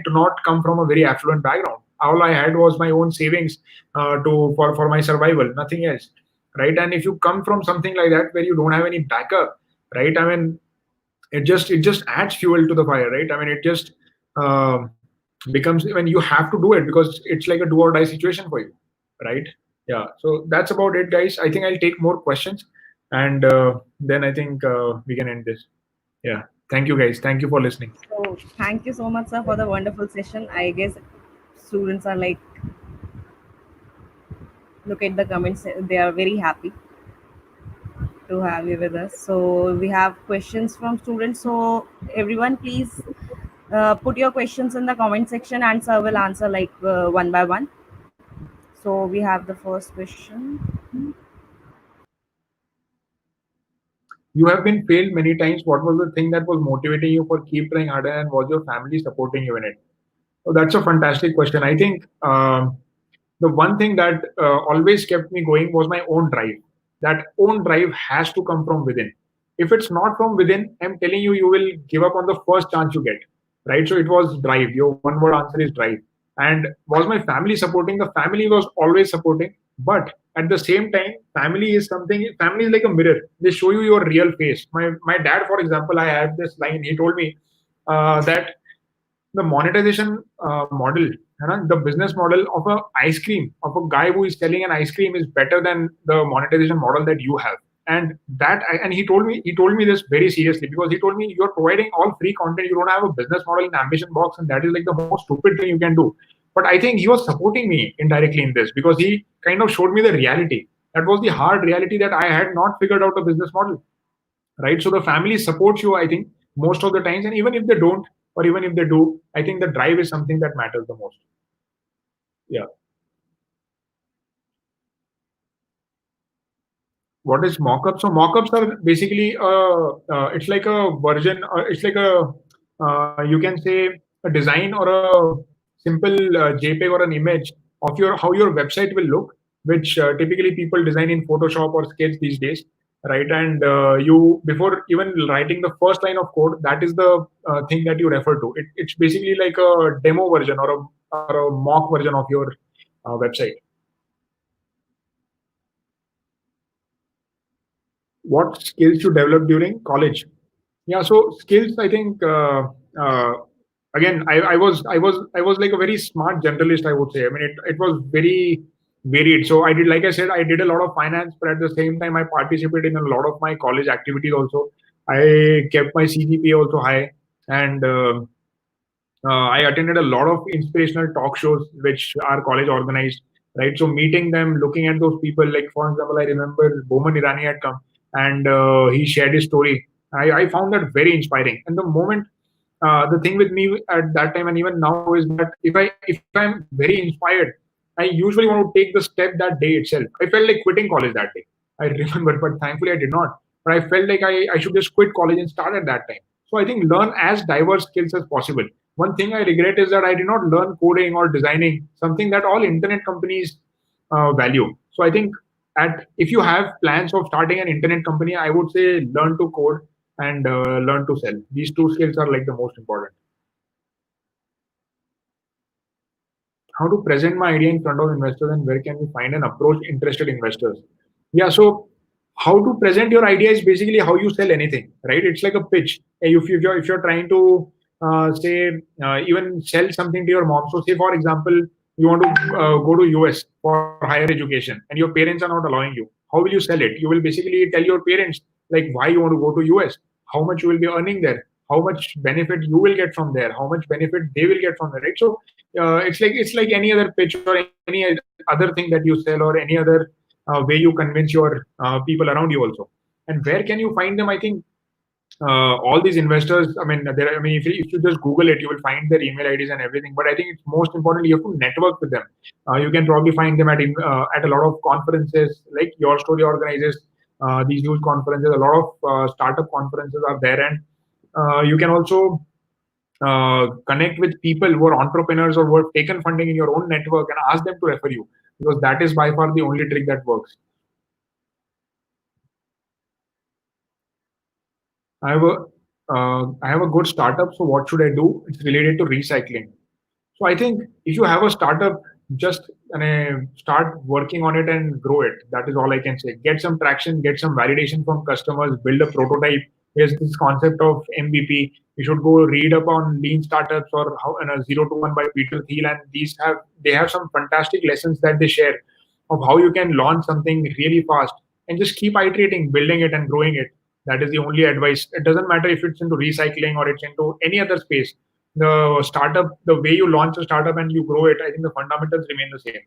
do not come from a very affluent background. All I had was my own savings for my survival, nothing else, right? And if you come from something like that where you don't have any backup, right? I mean, it just adds fuel to the fire, right? I mean, it just becomes, when you have to do it, because it's like a do or die situation for you, right? Yeah. So that's about it, guys. I think I'll take more questions, and then I think we can end this. Yeah. Thank you, guys. Thank you for listening. So thank you so much, sir, for the wonderful session. I guess students are like, look at the comments, they are very happy to have you with us. So we have questions from students. So everyone, please put your questions in the comment section, and sir will answer like one by one. So we have the first question. You have been failed many times. What was the thing that was motivating you for keep trying harder, and was your family supporting you in it? So that's a fantastic question. I think the one thing that always kept me going was my own drive. That own drive has to come from within. If it's not from within, I'm telling you, you will give up on the first chance you get. Right? So it was drive. Your one word answer is drive. And was my family supporting? The family was always supporting. But at the same time, family is like a mirror. They show you your real face. My dad, for example, I had this line. He told me that the monetization model, the business model of a ice cream, of a guy who is selling an ice cream, is better than the monetization model that you have. And and he told me this very seriously, because he told me, you're providing all free content, you don't have a business model in AmbitionBox, and that is like the most stupid thing you can do. But I think he was supporting me indirectly in this, because he kind of showed me the reality. That was the hard reality, that I had not figured out a business model, right? So the family supports you, I think, most of the times. And even if they don't, or even if they do, I think the drive is something that matters the most. Yeah. What is mockups? So mockups are basically it's like a version, or it's like a you can say a design or a simple JPEG or an image of your how your website will look, which typically people design in Photoshop or Sketch these days, right? And you, before even writing the first line of code, that is the thing that you refer to. It's basically like a demo version, or a mock version of your website. What skills you develop during college? Yeah, so skills, I think, again, I was like a very smart generalist, I would say. I mean, it was very varied. So I did, like I said, I did a lot of finance, but at the same time, I participated in a lot of my college activities also. I kept my CGPA also high, and I attended a lot of inspirational talk shows which our college organized, right? So meeting them, looking at those people, like for example, I remember Boman Irani had come, and he shared his story. I found that very inspiring. And the thing with me at that time and even now is that if I'm very inspired, I usually want to take the step that day itself. I felt like quitting college that day. I remember, but thankfully I did not. But I felt like I should just quit college and start at that time. So I think learn as diverse skills as possible. One thing I regret is that I did not learn coding or designing, something that all internet companies value. So I think if you have plans of starting an internet company, I would say learn to code and learn to sell. These two skills are like the most important. How to present my idea in front of investors, and where can we find and approach interested investors? Yeah, so how to present your idea is basically how you sell anything, right? It's like a pitch. If you're trying to say even sell something to your mom. So say for example, you want to go to US for higher education, and your parents are not allowing you. How will you sell it? You will basically tell your parents like why you want to go to US, how much you will be earning there, how much benefit you will get from there, how much benefit they will get from there, right? So it's like any other pitch or any other thing that you sell, or any other way you convince your people around you also. And where can you find them? I think all these investors, I mean, if you just Google it, you will find their email IDs and everything. But I think it's most importantly, you have to network with them. You can probably find them at a lot of conferences, like Your Story organizes these huge conferences. A lot of startup conferences are there, and you can also connect with people who are entrepreneurs or who have taken funding in your own network and ask them to refer you, because that is by far the only trick that works. I have a good startup. So what should I do? It's related to recycling. So I think if you have a startup, just start working on it and grow it. That is all I can say. Get some traction, get some validation from customers, build a prototype. There's this concept of MVP. You should go read up on lean startups or how 0 to 1 by Peter Thiel, and they have some fantastic lessons that they share of how you can launch something really fast and just keep iterating, building it and growing it. That is the only advice. It doesn't matter if it's into recycling or it's into any other space. The startup, the way you launch a startup and you grow it, I think the fundamentals remain the same.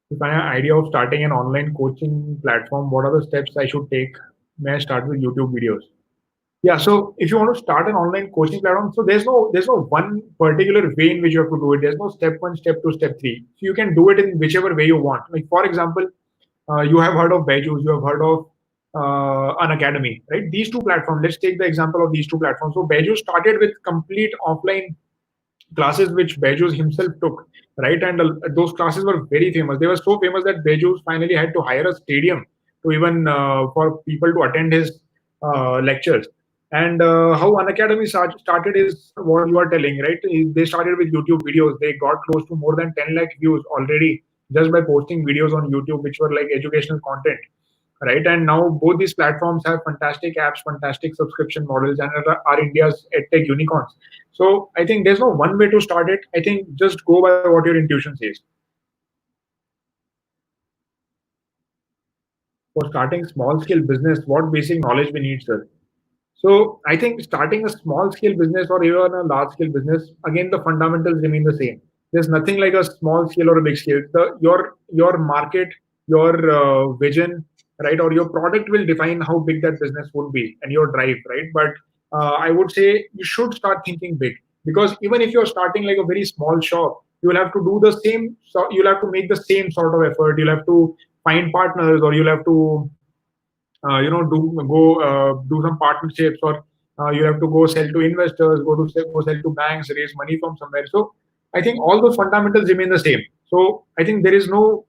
If I have an idea of starting an online coaching platform, what are the steps I should take? May I start with YouTube videos? Yeah, so if you want to start an online coaching platform, so there's no one particular way in which you have to do it. There's no step one, step two, step three. So you can do it in whichever way you want. Like for example, you have heard of Byju's, you have heard of an academy, right? These two platforms. Let's take the example of these two platforms. So Byju started with complete offline classes which Bezos himself took, right? And those classes were very famous. They were so famous that Bezos finally had to hire a stadium to even for people to attend his lectures. And how an academy started is what you are telling, right? They started with YouTube videos. They got close to more than 10 lakh views already just by posting videos on YouTube, which were like educational content, right? And now both these platforms have fantastic apps, fantastic subscription models, and are India's edtech unicorns. So I think there's no one way to start it. I think just go by what your intuition says. For starting small scale business, what basic knowledge we need, sir? So I think starting a small scale business or even a large scale business, again the fundamentals remain the same. There's nothing like a small scale or a big scale. Your market, your vision, right, or your product will define how big that business would be and your drive, right? But I would say you should start thinking big, because even if you're starting like a very small shop, you will have to do the same. So you'll have to make the same sort of effort. You'll have to find partners, or you'll have to do some partnerships, or you have to go sell to investors, go sell to banks, raise money from somewhere. So I think all those fundamentals remain the same. So I think there is no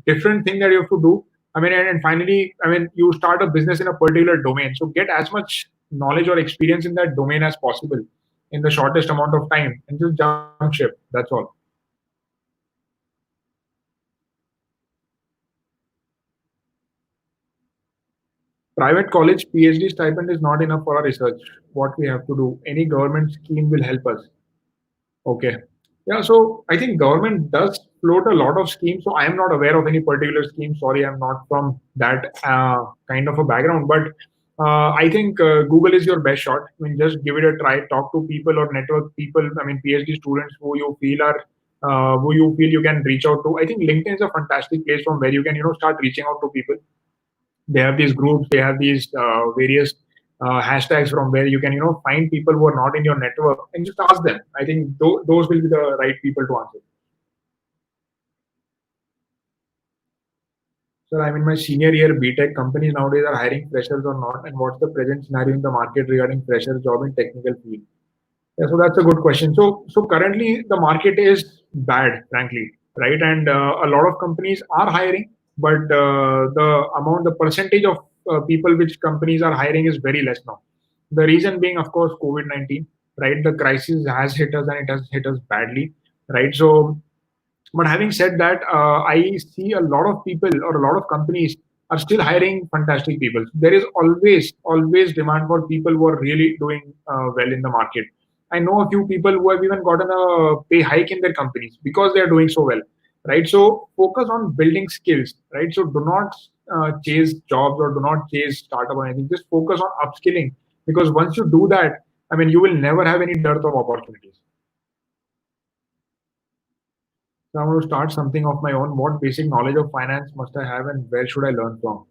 different thing that you have to do. I mean, and finally, I mean, you start a business in a particular domain, so get as much knowledge or experience in that domain as possible in the shortest amount of time, and just jump ship. That's all. Private college PhD stipend is not enough for our research. What we have to do? Any government scheme will help us. Okay. Yeah, so I think government does float a lot of schemes. So I am not aware of any particular scheme. Sorry, I'm not from that kind of a background. But I think Google is your best shot. I mean, just give it a try. Talk to people or network people. I mean, PhD students who you feel you can reach out to. I think LinkedIn is a fantastic place from where you can start reaching out to people. They have these groups, they have these various hashtags from where you can find people who are not in your network and just ask them. I think those will be the right people to answer. So I'm in my senior year BTech. Companies nowadays are hiring freshers or not, and what's the present scenario in the market regarding fresher job in technical field? Yeah, so that's a good question. So currently the market is bad, frankly, right? And a lot of companies are hiring, but the percentage of people which companies are hiring is very less now. The reason being, of course, COVID-19, right? The crisis has hit us and it has hit us badly, right? So but having said that, I see a lot of people or a lot of companies are still hiring fantastic people. There is always demand for people who are really doing well in the market. I know a few people who have even gotten a pay hike in their companies because they are doing so well, right? So focus on building skills, right? So do not chase jobs or do not chase startup or anything. Just focus on upskilling, because once you do that, I mean, you will never have any dearth of opportunities. So I want to start something of my own. What basic knowledge of finance must I have, and where should I learn from?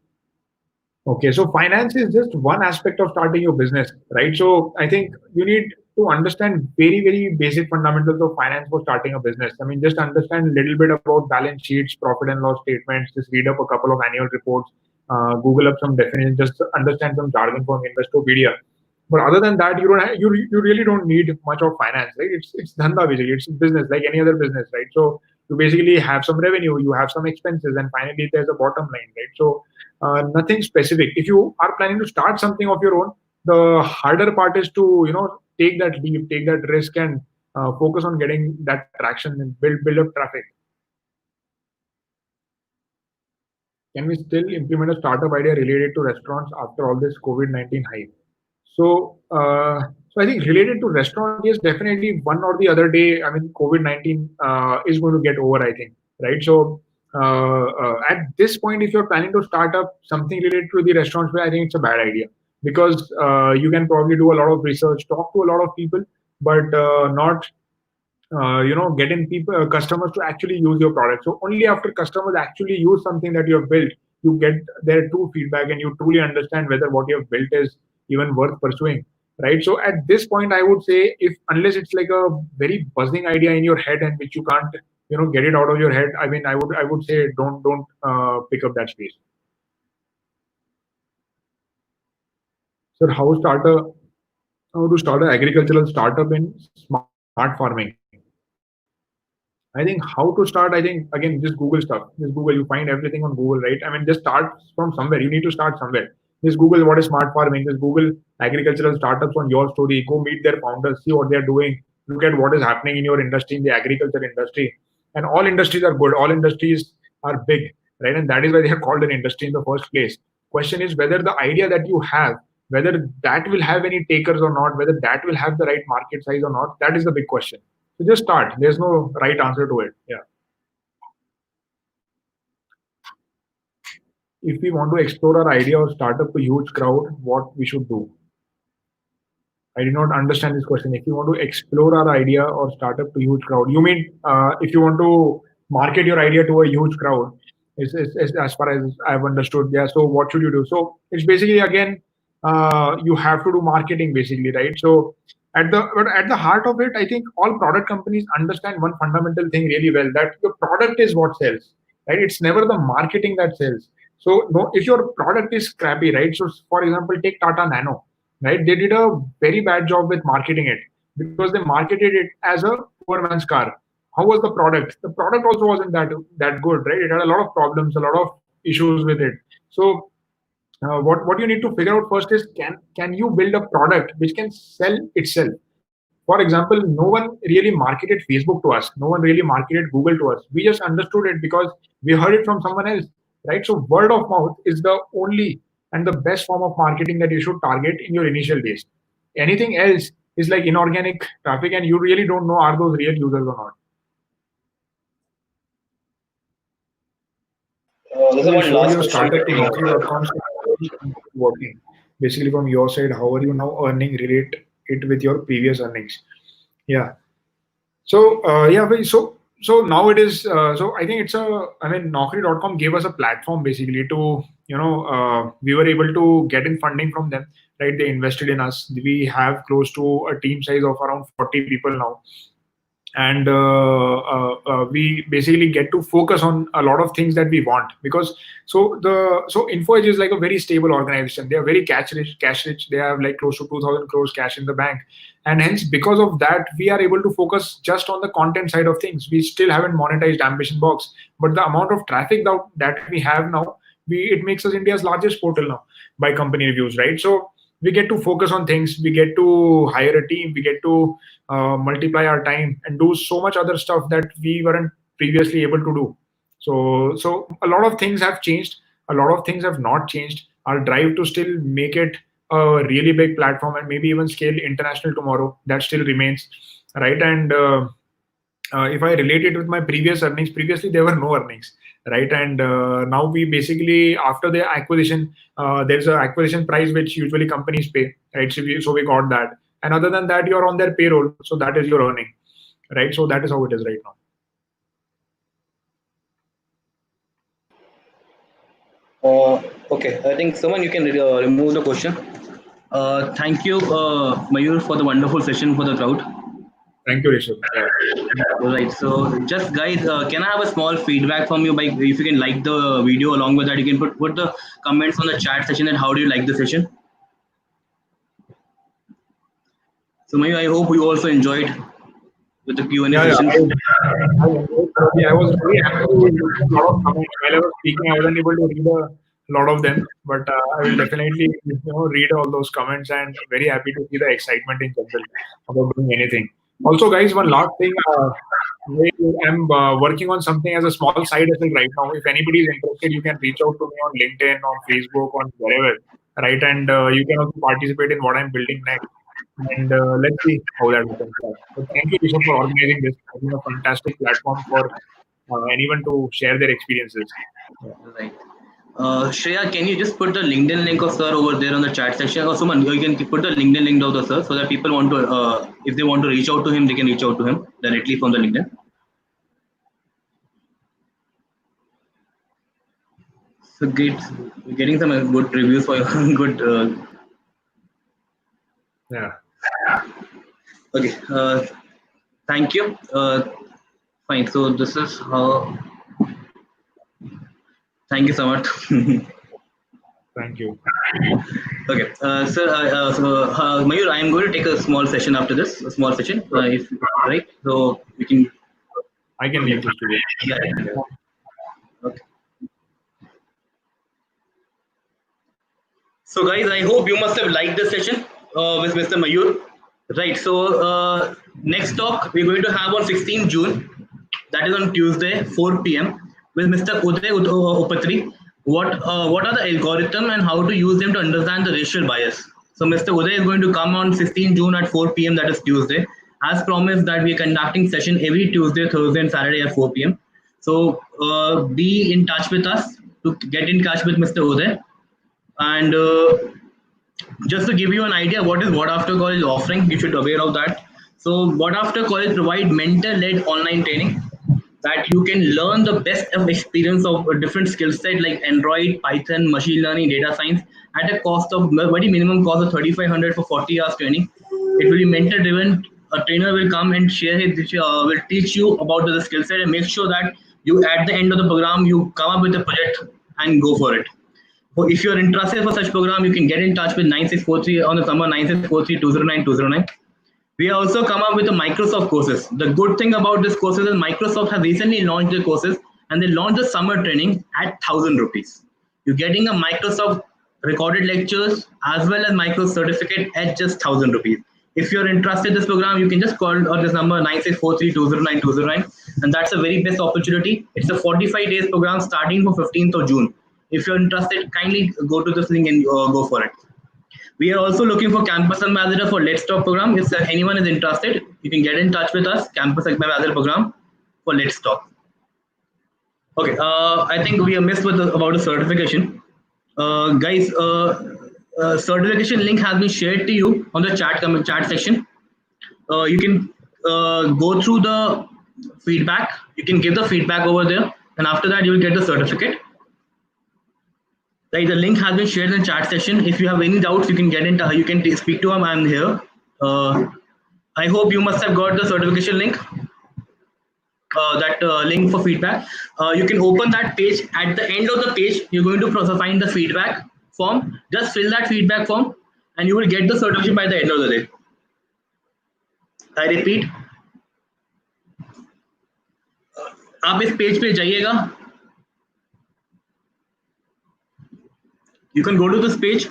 Okay, so finance is just one aspect of starting your business, right? So I think you need to understand very, very basic fundamentals of finance for starting a business. I mean, just understand a little bit about balance sheets, profit and loss statements, just read up a couple of annual reports, Google up some definitions, just understand some jargon from Investopedia. But other than that, you really don't need much of finance, right? It's dhanda basically, it's business like any other business, right? So you basically have some revenue, you have some expenses, and finally there's a bottom line, right? So nothing specific. If you are planning to start something of your own, the harder part is to take that leap, take that risk, and focus on getting that traction and build up traffic. Can we still implement a startup idea related to restaurants after all this COVID-19 hype? So I think related to restaurant, yes, definitely one or the other day. I mean, COVID-19 is going to get over, I think, right? So at this point, if you're planning to start up something related to the restaurants, I think it's a bad idea because you can probably do a lot of research, talk to a lot of people, but not getting people customers to actually use your product. So only after customers actually use something that you have built, you get their true feedback and you truly understand whether what you have built is even worth pursuing, right? So at this point, I would say, if unless it's like a very buzzing idea in your head and which you can't get it out of your head, I mean, I would say don't pick up that space. So how to start an agricultural startup in smart farming? I think how to start, I think again, just Google stuff. Just Google, you find everything on Google, right? I mean, just start from somewhere. You need to start somewhere. Just Google what is smart farming. Just Google agricultural startups on your story. Go meet their founders, see what they're doing. Look at what is happening in your industry, in the agriculture industry. And all industries are good. All industries are big, right? And that is why they are called an industry in the first place. Question is whether the idea that you have, whether that will have any takers or not, whether that will have the right market size or not. That is the big question. So just start. There's no right answer to it. Yeah. If we want to explore our idea or start up a huge crowd, what we should do? I did not understand this question. If you want to explore our idea or start up to a huge crowd, you mean if you want to market your idea to a huge crowd, is as far as I've understood. Yeah. So what should you do? So it's basically again, you have to do marketing basically, right? So at the heart of it, I think all product companies understand one fundamental thing really well, that the product is what sells, right? It's never the marketing that sells. So no, if your product is crappy, right? So for example, take Tata Nano, right? They did a very bad job with marketing it because they marketed it as a poor man's car. How was the product? The product also wasn't that good, right? It had a lot of problems, a lot of issues with it. So what you need to figure out first is, can you build a product which can sell itself? For example, no one really marketed Facebook to us, no one really marketed Google to us. We just understood it because we heard it from someone else, right? So word of mouth is the only and the best form of marketing that you should target in your initial days. Anything else is like inorganic traffic, and you really don't know are those real users or not. This So is you one sold last your question. startup to Naukri.com. Working. Basically, from your side, how are you now earning? Relate it with your previous earnings. Yeah. So so now it is. So I think it's a. I mean, Naukri.com gave us a platform basically to we were able to get in funding from them. Right, they invested in us. We have close to a team size of around 40 people now, and we basically get to focus on a lot of things that we want, because InfoEdge is like a very stable organization. They are very cash rich. They have like close to 2,000 crores cash in the bank, and hence because of that we are able to focus just on the content side of things. We still haven't monetized AmbitionBox, but the amount of traffic that we have now, it makes us India's largest portal now by company reviews, right? So we get to focus on things, we get to hire a team, we get to multiply our time and do so much other stuff that we weren't previously able to do. So a lot of things have changed, a lot of things have not changed. Our drive to still make it a really big platform and maybe even scale international tomorrow, that still remains, right? And if I relate it with my previous earnings, previously there were no earnings, right? And now we basically, after the acquisition, there's an acquisition price which usually companies pay, right? So we got that, and other than that, you're on their payroll, so that is your earning, right? So that is how it is right now. Okay, I think someone you can remove the question. Thank you, Mayur, for the wonderful session for the crowd. Thank you, Rishabh. Yeah. Right. So, just guys, can I have a small feedback from you? By if you can like the video, along with that, you can put the comments on the chat session and how do you like the session. So, Mayur, I hope you also enjoyed with the Q and A Yeah, yeah. sessions. I enjoyed thoroughly. I was very happy to read a lot of comments while I was speaking. I wasn't able to read a lot of them, but I will definitely, read all those comments, and very happy to see the excitement in general about doing anything. Also, guys, one last thing. I'm working on something as a small side hustle right now. If anybody is interested, you can reach out to me on LinkedIn, on Facebook, on wherever, right? And you can also participate in what I'm building next. And let's see how that happens. But thank you, Rishabh, for organizing this. I think a fantastic platform for anyone to share their experiences. Yeah. Right. Shreya, can you just put the LinkedIn link of sir over there on the chat section? Or someone you can put the LinkedIn link of the sir so that people want to, if they want to reach out to him, they can reach out to him directly from the LinkedIn. So great, getting some good reviews for your good. Yeah. Okay, thank you. Fine. So this is how. Thank you so much. Thank you. Okay, sir. Mayur, I am going to take a small session after this. A small session, Sure. if right. So we can. I can leave the studio. Yeah. Yeah. Okay. So, guys, I hope you must have liked the session with Mr. Mayur. Right. So, next talk we're going to have on 16th June. That is on Tuesday, 4 p.m. with Mr. Uday Upatri. What are the algorithm and how to use them to understand the racial bias? So, Mr. Uday is going to come on 16th June at 4 p.m. That is Tuesday. As promised, that we are conducting session every Tuesday, Thursday, and Saturday at 4 p.m. So, be in touch with us to get in touch with Mr. Uday. And just to give you an idea what is what after college offering, you should be aware of that. So what after college provide mentor led online training that you can learn the best of experience of a different skill set like Android, Python, machine learning, data science at a cost of very minimum cost of 3,500 for 40 hours training. It will be mentor driven. A trainer will come and share his will teach you about the skill set and make sure that you at the end of the program you come up with a project and go for it. So if you're interested for such program, you can get in touch with 9643 on the number 9643 We have also come up with the Microsoft courses. The good thing about this courses is Microsoft has recently launched their courses and they launched the summer training at 1,000 rupees. You're getting a Microsoft recorded lectures as well as Microsoft certificate at just 1,000 rupees. If you're interested in this program, you can just call on this number 9643 and that's a very best opportunity. It's a 45 days program starting from 15th of June. If you're interested, kindly go to this link and go for it. We are also looking for campus ambassador for Let's Talk program. If anyone is interested, you can get in touch with us. Campus ambassador program for Let's Talk. Okay, I think we are missed with about the certification, guys. Certification link has been shared to you on the chat section. You can go through the feedback. You can give the feedback over there, and after that, you will get the certificate. Right, the link has been shared in the chat section. If you have any doubts, you can get in. You can speak to him. I'm here. I hope you must have got the certification link. That link for feedback. You can open that page. At the end of the page, you're going to find the feedback form. Just fill that feedback form, and you will get the certification by the end of the day. I repeat, आप इस page पे जाइएगा. You can go to this page.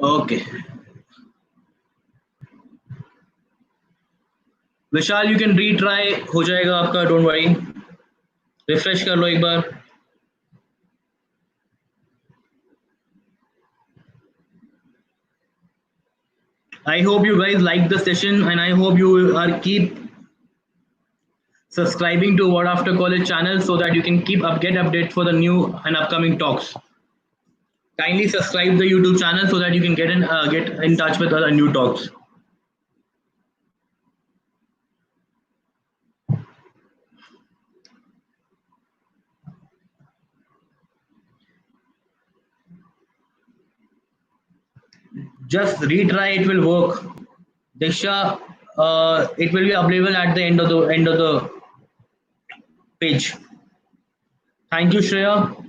Okay. Vishal, you can retry. हो जाएगा आपका. Don't worry. Refresh कर लो एक बार. I hope you guys like the session and I hope you are keep subscribing to What After College channel so that you can get updates for the new and upcoming talks. Kindly subscribe the YouTube channel so that you can get in touch with other new talks. Just retry, it will work. Diksha, it will be available at the end of the page. Thank you, Shreya.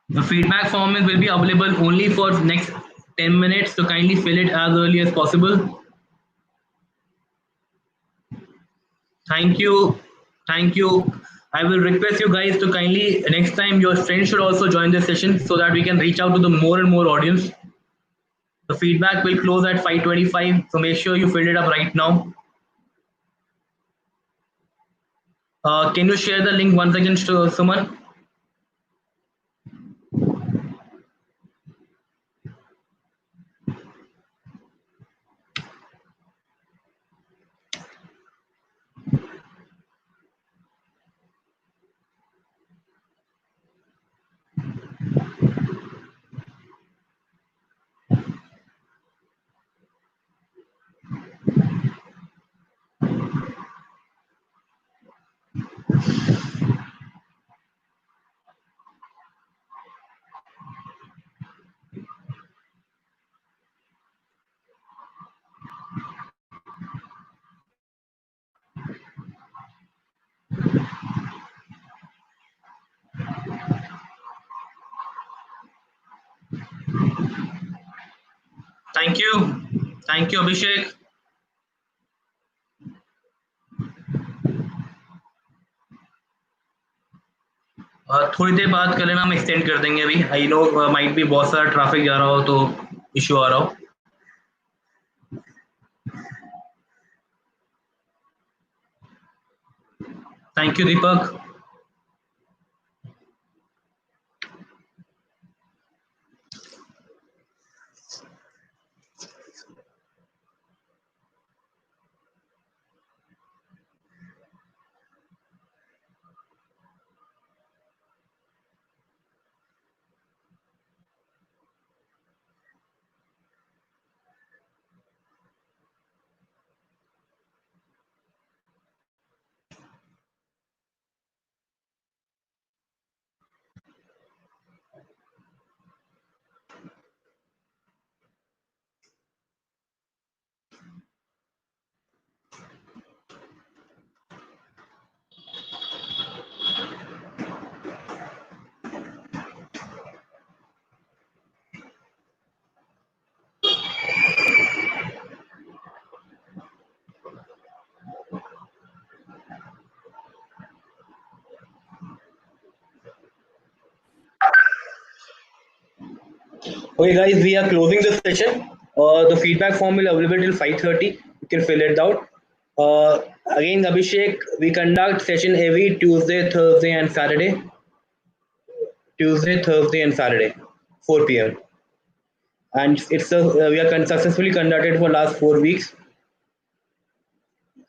The feedback form will be available only for next 10 minutes, so kindly fill it as early as possible. Thank you. Thank you. I will request you guys to kindly next time your friends should also join this session so that we can reach out to the more and more audience. The feedback will close at 5:25, so make sure you fill it up right now. Can you share the link once again, Suman? Thank you. Thank you, Abhishek. थोड़ी देर बात कर लेना, हम extend कर देंगे अभी. I know might भी बहुत सारा ट्रैफिक जा रहा हो तो इश्यू आ रहा हो. Thank you Deepak. Okay, guys, we are closing the session. The feedback form will available till 5:30. You can fill it out. Again, Abhishek, we conduct session every Tuesday, Thursday, and Saturday. Tuesday, Thursday, and Saturday, 4 p.m. And we are successfully conducted for last 4 weeks.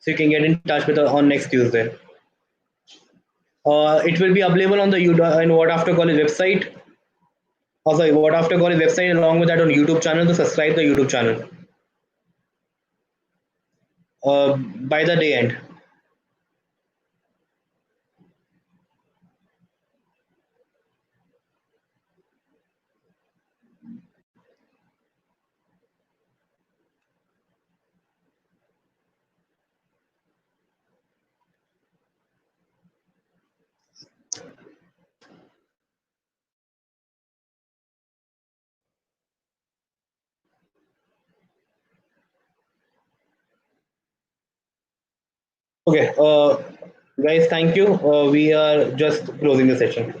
So you can get in touch with us on next Tuesday. It will be available on the and What After College website. Also, What After College website, along with that on YouTube channel. To subscribe the YouTube channel by the day end. Okay, guys, thank you. We are just closing the session.